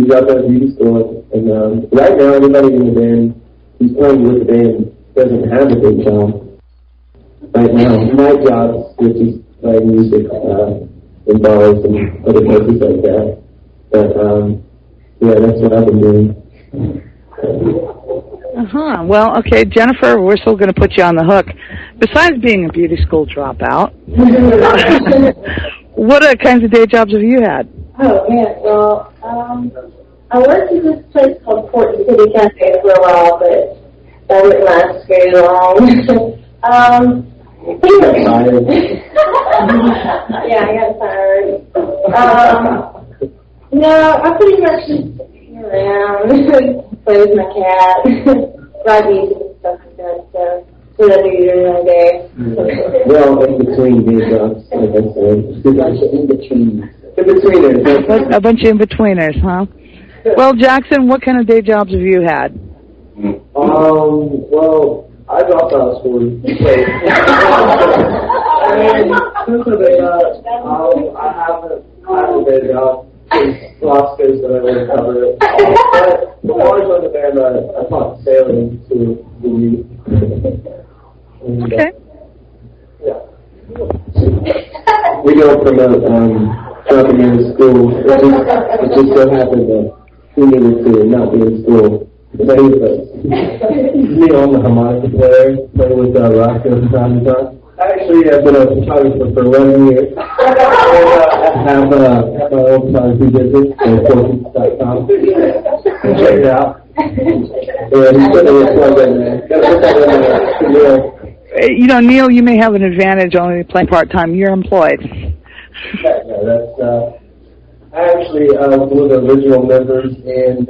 dropped out of beauty school, and right now everybody in the band who's playing with the band doesn't have a big job. Right now, my job is playing music in bars and other places like that. But yeah, that's what I've been doing. Well, okay, Jennifer, we're still going to put you on the hook. Besides being a beauty school dropout, what kinds of day jobs have you had? Oh, man, well, I worked at this place called Port City Cafe for a while, but that didn't last very long. Yeah, I got tired. No, I pretty much just hang around, play with my cat, write music and stuff like that. So that's what I do during my day. Well, in between day jobs, like I said. A bunch of in-betweeners. In-betweeners. A bunch of in-betweeners, huh? Well, Jackson, what kind of day jobs have you had? Well, I dropped out of school. I mean, since I've been I haven't had a day job since last days that I really covered it. But before I joined the band, I taught sailing to the youth. Okay. Yeah. We don't promote dropping out of school. It just so happened that we needed to not be in school. Me on the harmonica player, play with Roscoe from time to time. Actually, I've been a photographer for 11 years. I have my own photography business at Fortune.com. Check it out. Yeah, he's putting a plug in there. You know, Neil, you may have an advantage only playing part-time. You're employed. Yeah, that's, I actually was one of the original members, and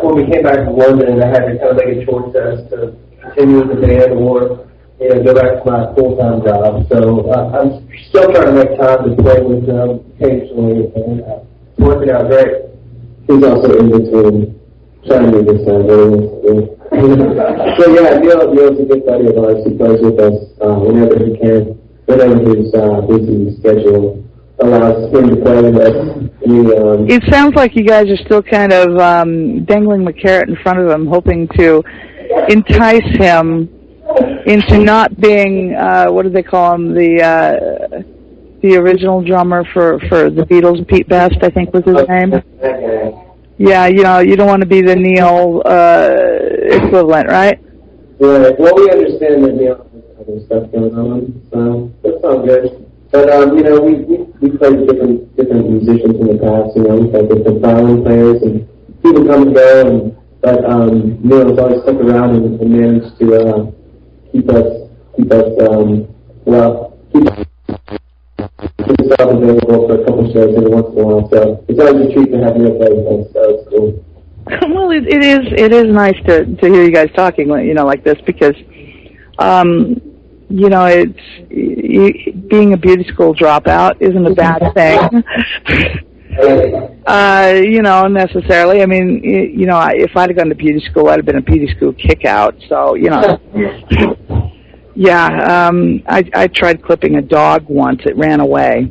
when we came back from London, I had to kind of make a choice as to continue with the band or go back to my full-time job. So I'm still trying to make time to play with them occasionally, and it's working out great. He's also in between trying to do this time. So yeah, Neil's a good buddy of ours. He plays with us whenever he can, whenever his busy schedule allows him to play with us. It sounds like you guys are still kind of dangling the carrot in front of him, hoping to entice him into not being, what do they call him, the original drummer for the Beatles, Pete Best, I think was his name. Yeah, you know, you don't want to be the Neil equivalent, right? Yeah, well, we understand that Neil has other stuff going on, so that sounds good. But, you know, we played with different musicians in the past, you know, we played with different violin players, and people come and go, but Neil has always stuck around and managed to keep us available for a couple shows every once in a while, so it's always a treat to have Neil play with us, so it's cool. Well, it is nice to hear you guys talking, you know, like this, because, you know, being a beauty school dropout isn't a bad thing. You know, necessarily. I mean, you know, if I'd have gone to beauty school, I'd have been a beauty school kick-out. So, you know, yeah. I tried clipping a dog once. It ran away.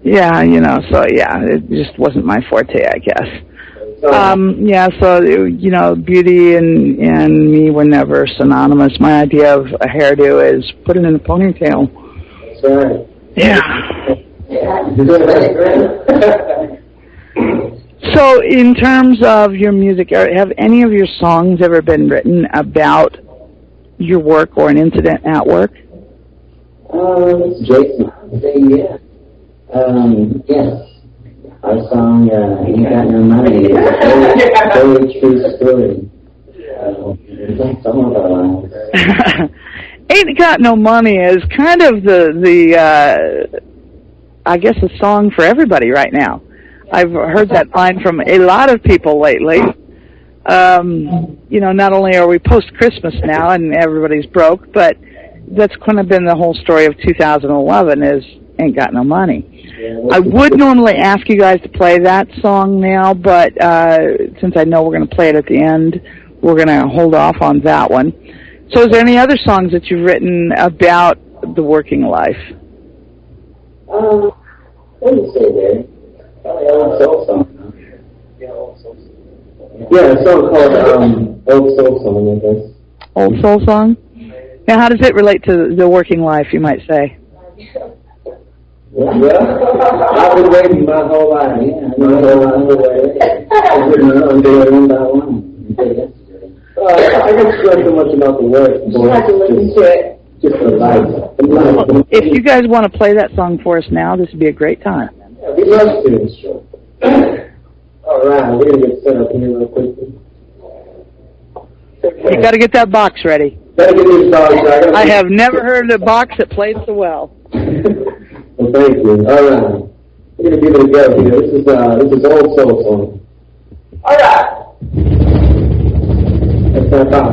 Yeah, you know. So yeah, it just wasn't my forte, I guess. Yeah, so, you know, beauty and me were never synonymous. My idea of a hairdo is put it in a ponytail. That's right. Yeah. So, in terms of your music, have any of your songs ever been written about your work or an incident at work? Jason, yeah. Yes. Our song, Ain't Got No Money, is a very true story. Some of our lines. Ain't Got No Money is kind of the I guess, a song for everybody right now. I've heard that line from a lot of people lately. You know, not only are we post-Christmas now and everybody's broke, but that's kind of been the whole story of 2011 is Ain't Got No Money. I would normally ask you guys to play that song now, but since I know we're going to play it at the end, we're going to hold off on that one. So is there any other songs that you've written about the working life? What do you say there? Probably Old Soul Song. Yeah, Old Soul Song. Yeah, a song called Old Soul Song, I guess. Old Soul Song? Now, how does it relate to the working life, you might say? Well, I've been waiting my whole life. Yeah, my whole life. I've written it one by one. I don't stress so much about the words. You have to listen to it. Just the life. If you guys want to play that song for us now, this would be a great time. Yeah, we'd love to. Sure. All right, we're going to get set up here real quickly. You got to get that box ready. Gotta get these songs. I have never heard a box that played so well. Well, thank you. All right, we're going to give it a go here. This is Old Soul song. All right. That's that box.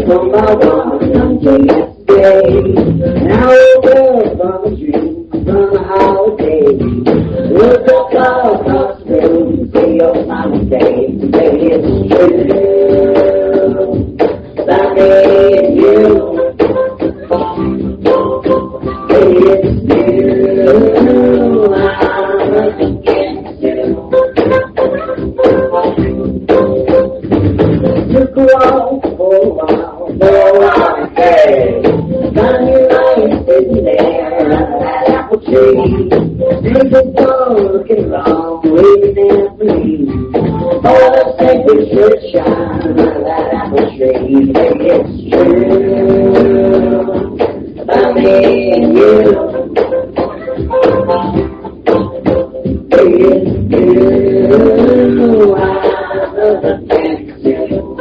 From my one until yesterday, now I woke from a dream, from a holiday. Look up across the room, see your smile say, baby, it's true about me and you. Baby, it's you, I'm thinking too. Took a walk for a while. No, I'm okay. Found you lying sitting there under that apple tree. Think it's all looking wrong, waiting there for me. Oh, the sacred should shine under that apple tree. Baby, it's true about me and you. Baby, it's you. I love the things you do.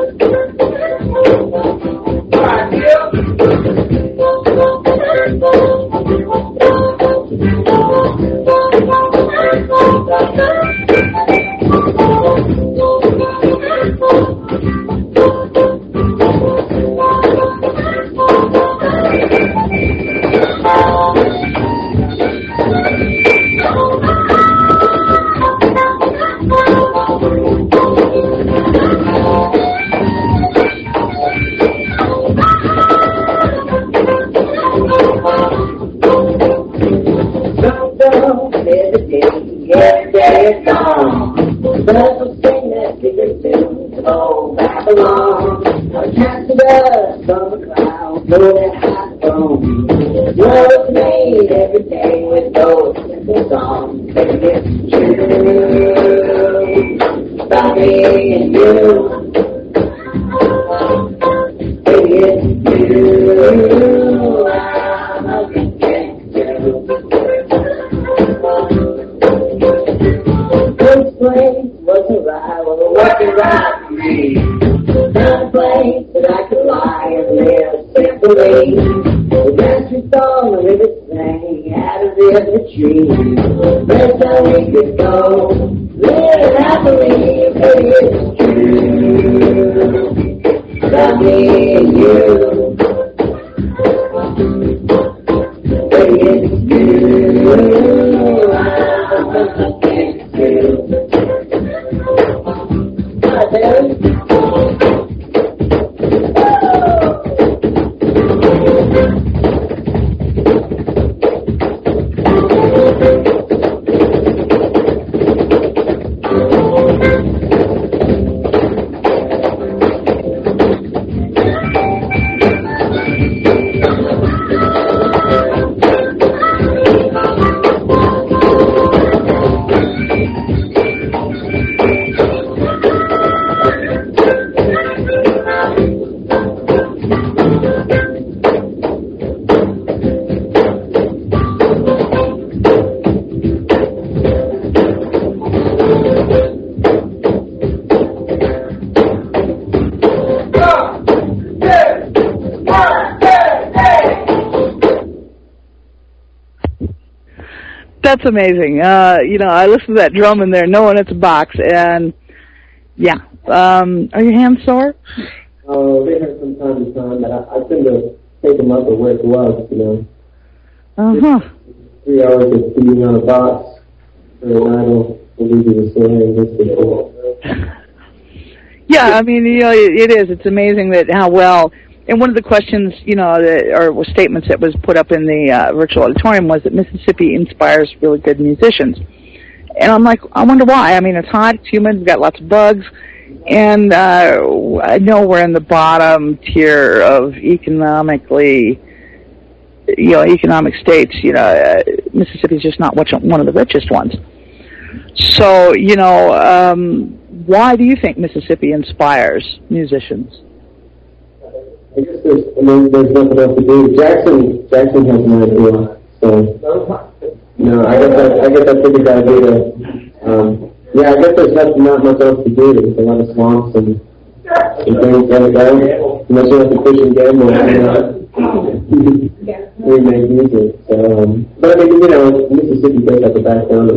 That's amazing. I listen to that drum in there knowing it's a box, and yeah. Are your hands sore? Oh, they hurt from time to time, but I tend to take them up or wear gloves, Uh-huh. 3 hours of feeding on a box for an idol will leave you the story of this before. Yeah, I mean, it is. It's amazing that how well. And one of the questions, or statements that was put up in the virtual auditorium was that Mississippi inspires really good musicians. And I'm like, I wonder why. I mean, it's hot, it's humid, we've got lots of bugs, and I know we're in the bottom tier of economic states. Mississippi's just not one of the richest ones. So, why do you think Mississippi inspires musicians? I guess there's nothing else to do. Jackson has no idea. So, I guess that's a good idea. I guess there's not much else to do. There's a lot of swamps and things like that. Unless you have to fish and gamble, we make music. So, but I mean, Mississippi does have a background.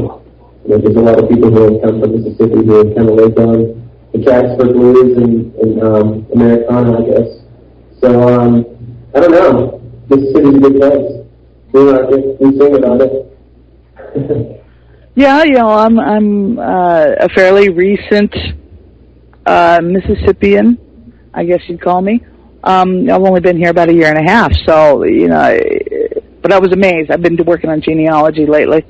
There's a lot of people who have come from Mississippi who have kind of lived on the tracks for blues and Americana, I guess. So, I don't know. Mississippi's a good place. We sing about it. Yeah, I'm a fairly recent Mississippian, I guess you'd call me. I've only been here about a year and a half, so, but I was amazed. I've been working on genealogy lately.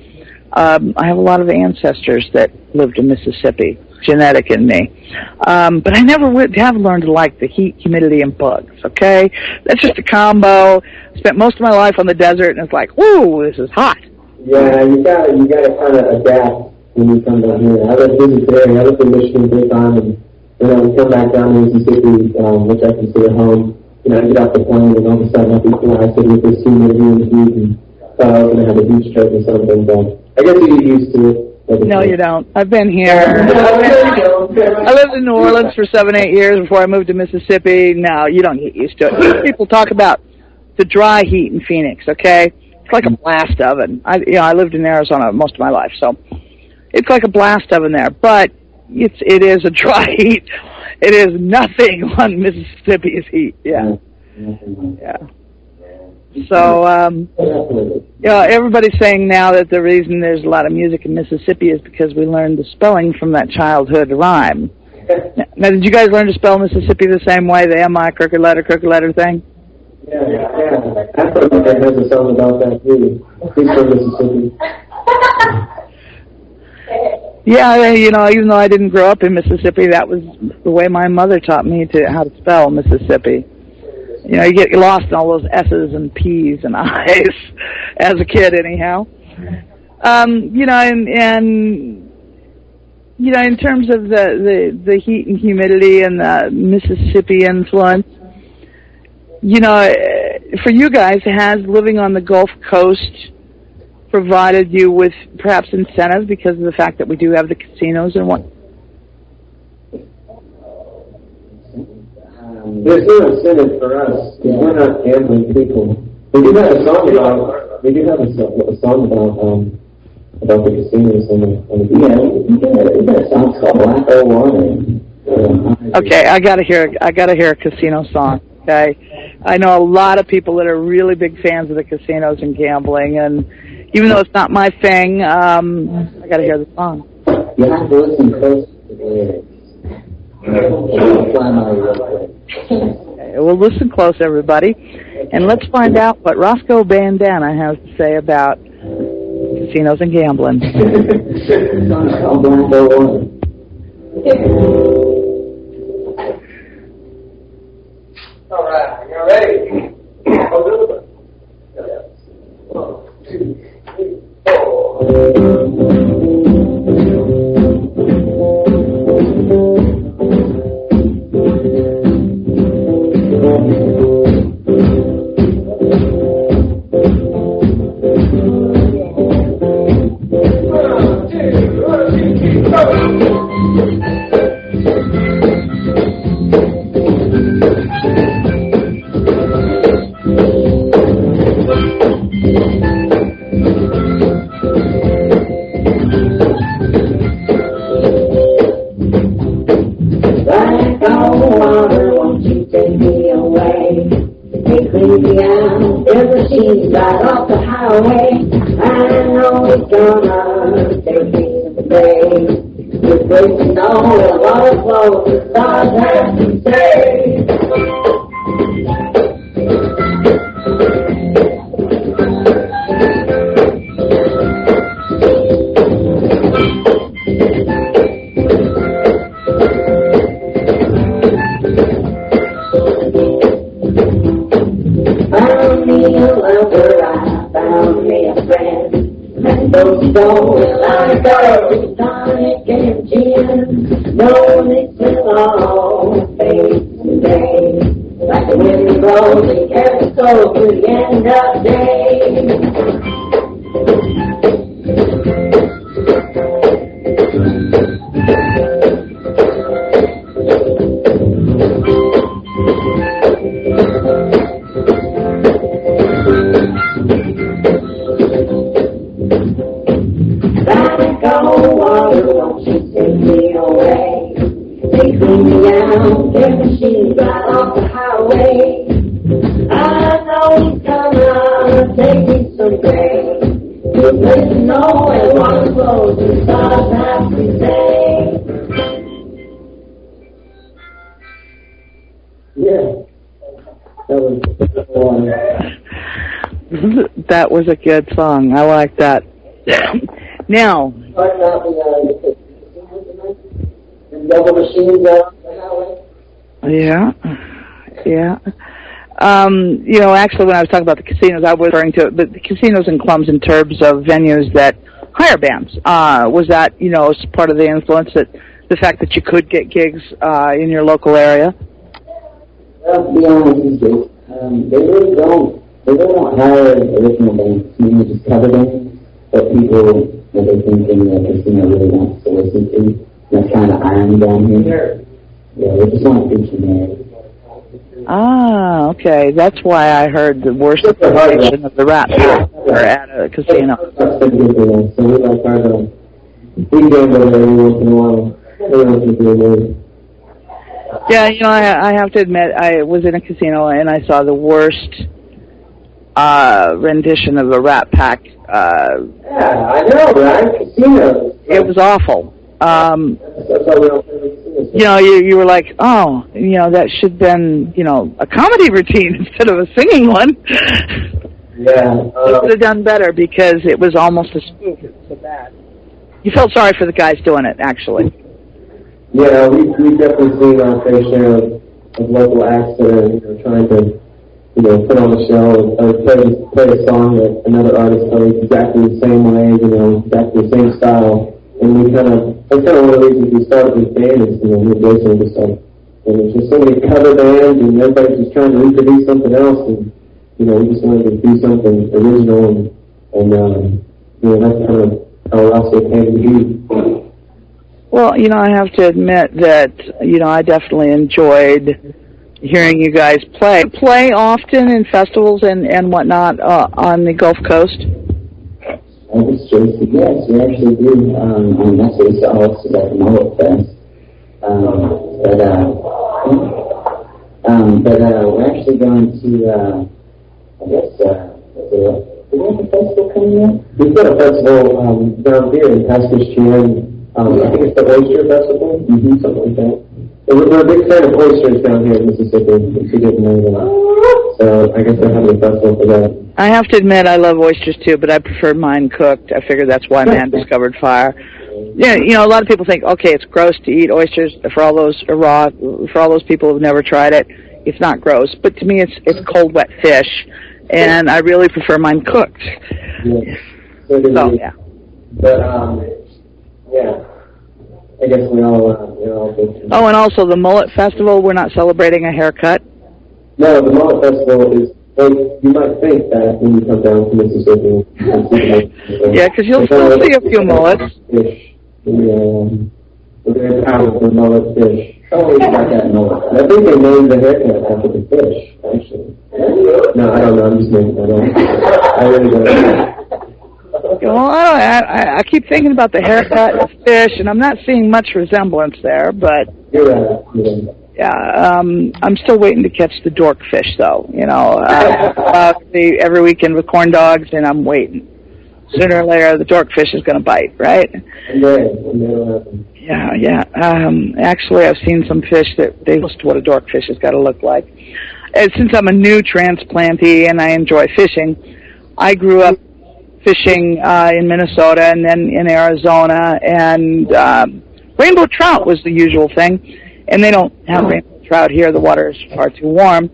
I have a lot of ancestors that lived in Mississippi, genetic in me. But I never have learned to like the heat, humidity, and bugs, okay? That's just a combo. Spent most of my life on the desert, and it's like, whoa, this is hot. Yeah, you gotta kind of adapt when you come down here. I lived there. I lived in Michigan for a time, and when I would come back down to Mississippi, which I consider home, I get off the plane, and all of a sudden I'd be blasted with this humidity and heat, and thought I was going to have a heat stroke or something, but I guess you get used to it. No, you don't. I've been here. I lived in New Orleans for 7-8 years before I moved to Mississippi. No, you don't get used to it. People talk about the dry heat in Phoenix, okay? It's like a blast oven. I lived in Arizona most of my life, so it's like a blast oven there. But it is a dry heat. It is nothing on Mississippi's heat. Yeah. Yeah. So, everybody's saying now that the reason there's a lot of music in Mississippi is because we learned the spelling from that childhood rhyme. Now, did you guys learn to spell Mississippi the same way, the M-I crooked letter thing? Yeah. Afro-Man has a song about that, too. He's from Mississippi. Yeah, even though I didn't grow up in Mississippi, that was the way my mother taught me how to spell Mississippi. You get lost in all those S's and P's and I's as a kid, anyhow. In terms of the heat and humidity and the Mississippi influence, for you guys, has living on the Gulf Coast provided you with perhaps incentives because of the fact that we do have the casinos and what? There's no incentive for us. We're not gambling people. We do have a song about the casinos and the we got a song called Black Hole Water. Okay, I gotta hear a casino song. Okay, I know a lot of people that are really big fans of the casinos and gambling, and even though it's not my thing, I gotta hear the song. You have to listen close to the lyrics. Okay, we'll listen close, everybody, and let's find out what Roscoe Bandana has to say about casinos and gambling. All right, you ready? 1, 2, 3, 4. Right off the highway. waiting on the water flows, the stars have to say. Found me a lover, I found me a friend. And those don't like us, tonic and gin. No mixing all face and day. Like the wind blows and carries us to the end of day. Won't you take me away? Take me down, get machines right off the highway. I know he's gonna take me someday. He'll let you know when water flows and stars have to say. Yeah, that was one. That was a good song. I like that. Now, double machines out the highway. Yeah. Actually, when I was talking about the casinos, I was referring to the casinos and clubs in terms of venues that hire bands. Was that, part of the influence, that the fact that you could get gigs in your local area? Well, to be honest with you, they really don't hire original bands. They just cover bands that people that they think in the casino really wants to listen to. That's kind of iron down here. Yeah, they just want to feature there. Ah, okay. That's why I heard the worst version of the Rat Pack at a casino. So we like our we gamble every once in a while. Yeah, I have to admit, I was in a casino and I saw the worst rendition of the Rat Pack. Yeah, I know, right? Casinos. It was awful. You were like, oh, that should have been, a comedy routine instead of a singing one. Yeah. They could have done better because it was almost a spoof. It was so bad. You felt sorry for the guys doing it, actually. Yeah, we've definitely seen our fair share of local acts that are, trying to, put on a show or play a song that another artist plays exactly the same way, exactly the same style. And that's kind of one of the reasons we started this band is, me and Jason just like, there's just so many cover bands and everybody's just trying to reproduce something else, and, we just wanted to do something original, and that's kind of how also came to be. Well, I have to admit that, I definitely enjoyed hearing you guys play. Play often in festivals and whatnot on the Gulf Coast? Yes, we actually do. That's what we saw also at the Mullet Fest. But we're actually going to, do we have a festival coming up? We've got a festival down here in Paskashkian. I think it's the Oyster Festival, something like that. We're a big fan of oysters down here in Mississippi, if you didn't know that. So I guess they're having a festival for that. I have to admit I love oysters too, but I prefer mine cooked. I figure that's why man discovered fire. Yeah, a lot of people think, okay, it's gross to eat oysters. For all those people who've never tried it, it's not gross. But to me, it's cold, wet fish, and I really prefer mine cooked. Yeah. Yeah. But yeah. I guess we all Oh, and also the Mullet Festival, we're not celebrating a haircut? No, the Mullet Festival is, you might think that when you come down to Mississippi. Yeah, because you'll still see a few mullets. Fish. We're very proud of the mullet fish. Oh, we got that mullet. I think they named the haircut after the fish, actually. No, I don't know, I'm just making that up. I really don't know. Well, I keep thinking about the haircut of fish, and I'm not seeing much resemblance there, but... You're right. Yeah, I'm still waiting to catch the dorkfish, though. Every weekend with corn dogs, and I'm waiting. sooner or later the dorkfish is going to bite, right? Yeah. Actually, I've seen some fish that they list what a dorkfish has got to look like. And since I'm a new transplantee and I enjoy fishing, I grew up fishing in Minnesota and then in Arizona, and rainbow trout was the usual thing. And they don't have rainbow trout here. The water is far too warm.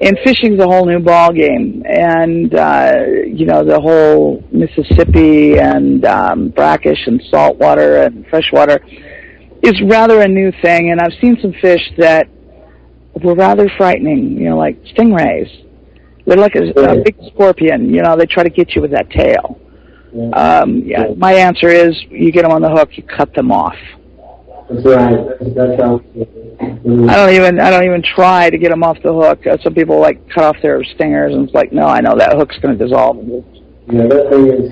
And fishing's a whole new ball game. And, the whole Mississippi and brackish and saltwater and freshwater is rather a new thing. And I've seen some fish that were rather frightening, like stingrays. They're like a big scorpion. They try to get you with that tail. My answer is you get them on the hook, you cut them off. That's right. That's how. I don't even try to get them off the hook. Some people cut off their stingers, and it's like, no, I know that hook's going to dissolve. Yeah, that thing is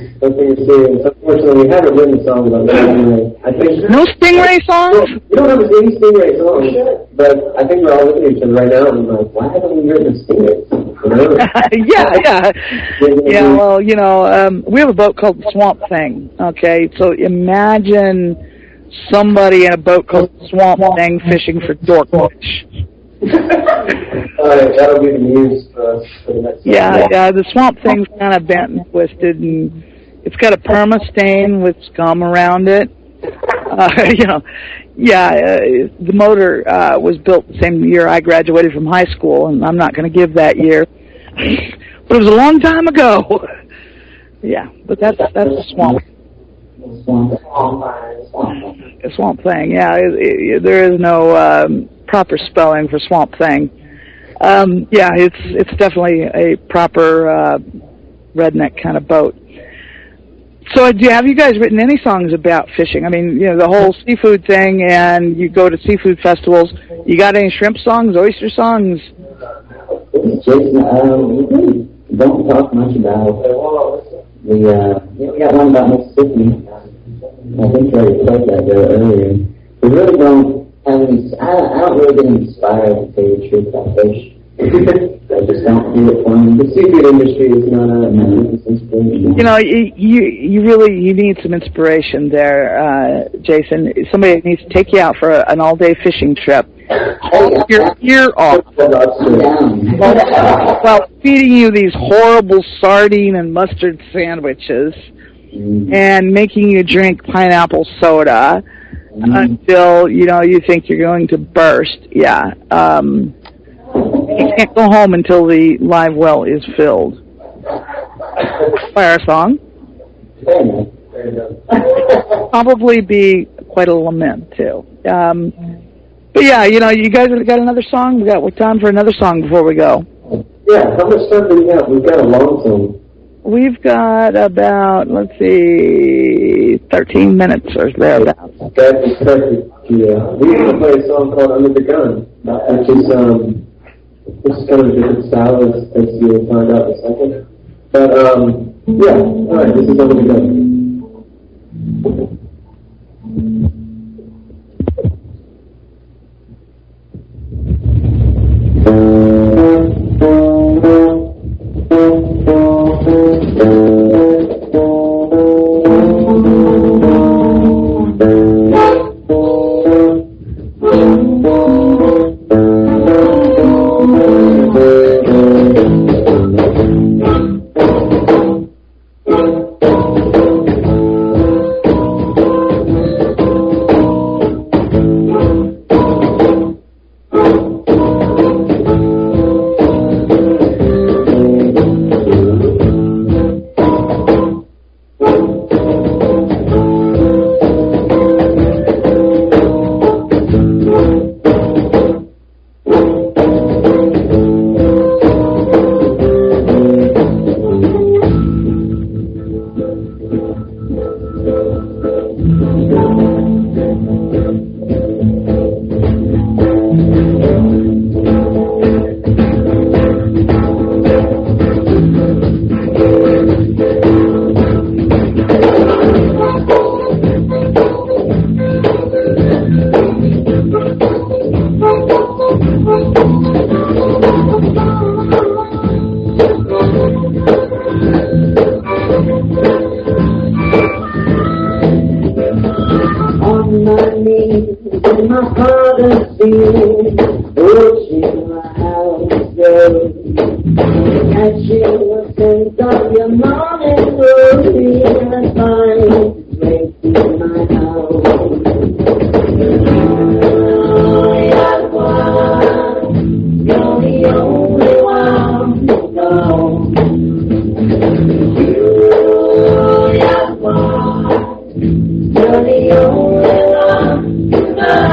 serious. Unfortunately, we haven't written songs on that. I think no stingray songs. We don't have any stingray songs, but I think we're all looking at each other right now and we're like, why haven't we written a stingray song? Yeah. Well, we have a boat called the Swamp Thing. Okay, so imagine somebody in a boat called the Swamp Thing fishing for dorkfish. That'll be the news for us for the next the Swamp Thing's kind of bent and twisted, and it's got a perma stain with scum around it. The motor was built the same year I graduated from high school, and I'm not going to give that year, but it was a long time ago. Yeah, but that's the Swamp. A Swamp Thing, there is no proper spelling for Swamp Thing. It's definitely a proper redneck kind of boat. So have you guys written any songs about fishing? I mean, the whole seafood thing, and you go to seafood festivals. You got any shrimp songs, oyster songs? Jason, we don't talk much about we got one about Mississippi. I think I already played that there earlier. We really don't have any, I don't really get inspired to tell you the truth about fish. I just don't do it for me. The seafood industry is not a inspiration. You need some inspiration there, Jason. Somebody needs to take you out for an all-day fishing trip. Hold your ear off while feeding you these horrible sardine and mustard sandwiches and making you drink pineapple soda until, you think you're going to burst. Yeah. You can't go home until the live well is filled. Fire song. Probably be quite a lament, too. But you guys have got another song? We're time for another song before we go. Yeah, how much time do we have? We've got a long song. We've got about, 13 minutes or thereabouts. That is perfect. Yeah. We're going to play a song called Under the Gun, which is kind of a different style, as you'll find out in a second. But, alright, this is Under the Gun. on my knees in my father's field, watching my house go. Catching the scent of your morning glory and find its way through my house. You're the only one to know. You're the only one to know.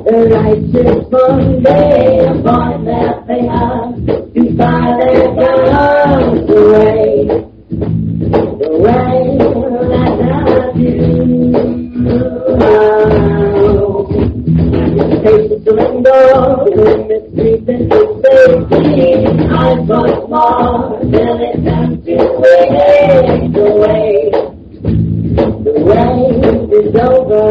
The righteous Monday, upon that they are to buy their guns away. The way that I do. Take the window, and the street into safety. I want more than it comes to wait away. The rain is over.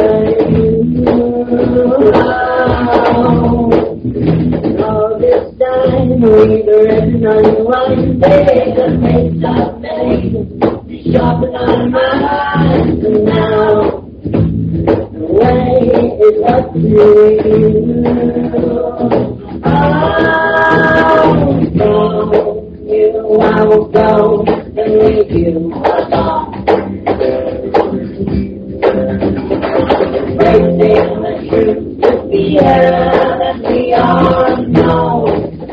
All this time we've written on one day the face of many to sharpen our minds, and now the way is up to you. From you I will go and leave you alone. Facing the truth with the air that we all know.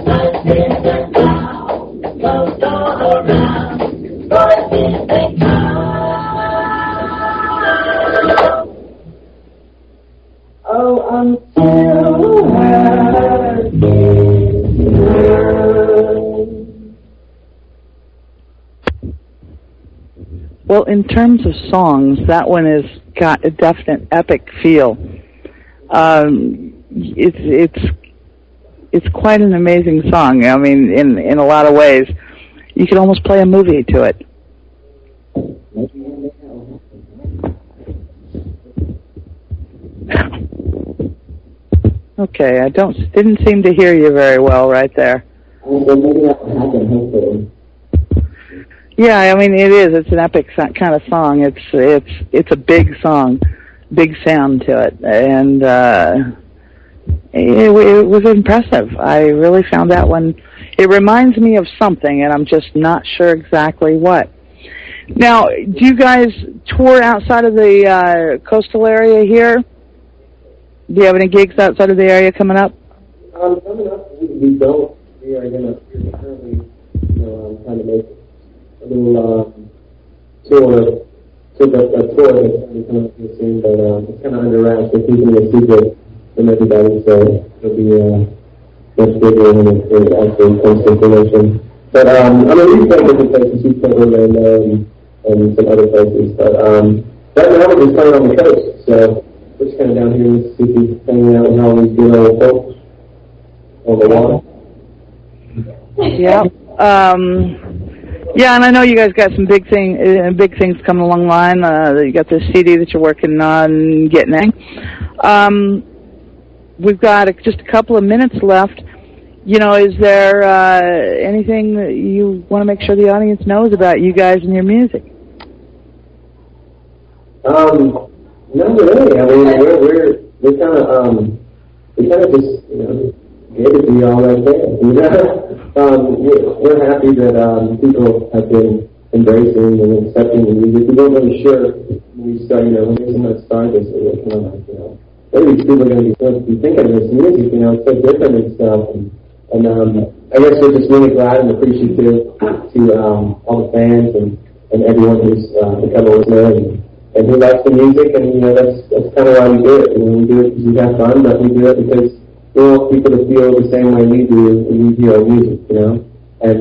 Until the cloud goes all around, voices they come. Oh, until her is mine. Well, in terms of songs, that one has got a definite epic feel. It's quite an amazing song. I mean, in a lot of ways, you could almost play a movie to it. Okay, I didn't seem to hear you very well right there. Yeah, I mean it is. It's an epic kind of song. It's a big song, big sound to it, and it was impressive. I really found that one. It reminds me of something, and I'm just not sure exactly what. Now, do you guys tour outside of the coastal area here? Do you have any gigs outside of the area coming up? Coming up, we don't. We are we're currently, trying to make a little tour. So that tour that's coming up soon, but it's kind of under wraps. We're keeping it a secret from everybody, so it'll be much bigger when it actually comes to information. But I mean, we've played different places. We've played Orlando and some other places, but right now we're just playing on the coast. So we're just kind of down here in Mississippi, hanging out with all these good old folks on the water. Yeah. Yeah, and I know you guys got some big things coming along the line. You got this CD that you're working on getting in. We've got just a couple of minutes left. Is there anything that you want to make sure the audience knows about you guys and your music? Not really. I mean, we kind of just gave it to you all right there. We're happy that people have been embracing and accepting the music. We weren't really sure when we started. When someone started this, we were kind of maybe people are going to be thinking of this music. It's so different and stuff. And I guess we're just really glad and appreciative to all the fans and everyone who's become a listener and who likes the music. And that's kind of why we do it. We do it because we have fun, but we do it because we want people to feel the same way we do when we hear our music. And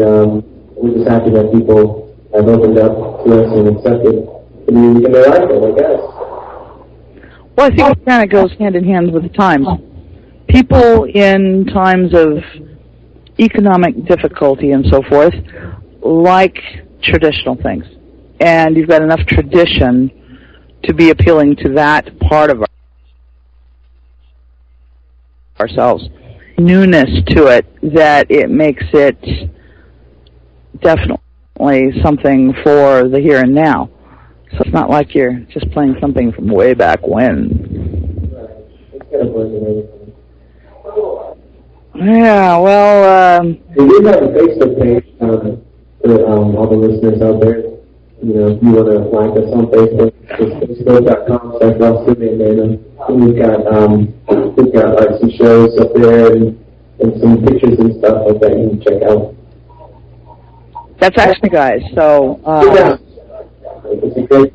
we're just happy that people have opened up to us and accepted the music and they like it, I guess. Well, I think it kind of goes hand in hand with the times. People in times of economic difficulty and so forth like traditional things. And you've got enough tradition to be appealing to that part of ourselves. Newness to it that it makes it definitely something for the here and now. So it's not like you're just playing something from way back when. Yeah, well... we do have a Facebook page for all the listeners out there. If you want to like us on Facebook, it's facebook.com/Ross City and Dana. And we've got we've got like some shows up there and some pictures and stuff like that you can check out. That's excellent, guys. So, yeah. It's a great,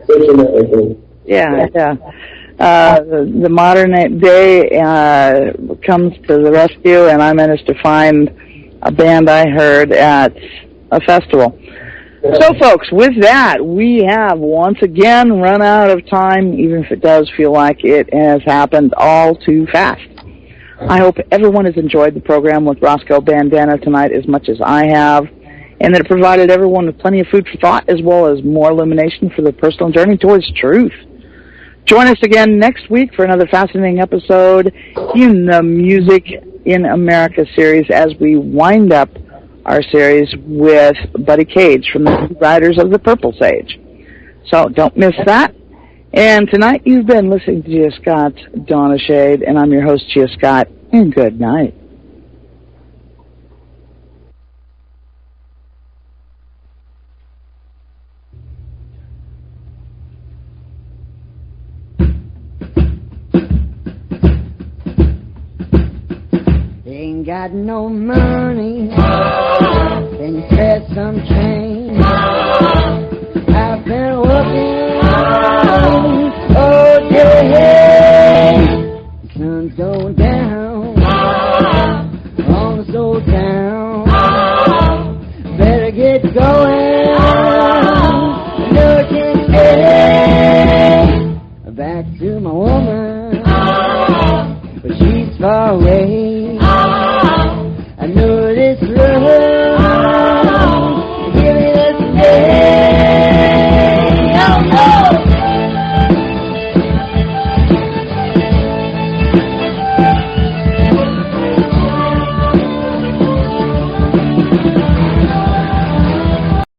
social networking. Yeah. The modern day comes to the rescue, and I managed to find a band I heard at a festival. So, folks, with that, we have once again run out of time, even if it does feel like it has happened all too fast. I hope everyone has enjoyed the program with Roscoe Bandana tonight as much as I have, and that it provided everyone with plenty of food for thought as well as more illumination for their personal journey towards truth. Join us again next week for another fascinating episode in the Music in America series as we wind up our series with Buddy Cage from the Riders of the Purple Sage. So don't miss that. And tonight you've been listening to Gia Scott's Donna Shade, and I'm your host, Gia Scott, and good night. Ain't got no money, then press some change. I've been working all day. Sun's going down on the soul town. Better get going.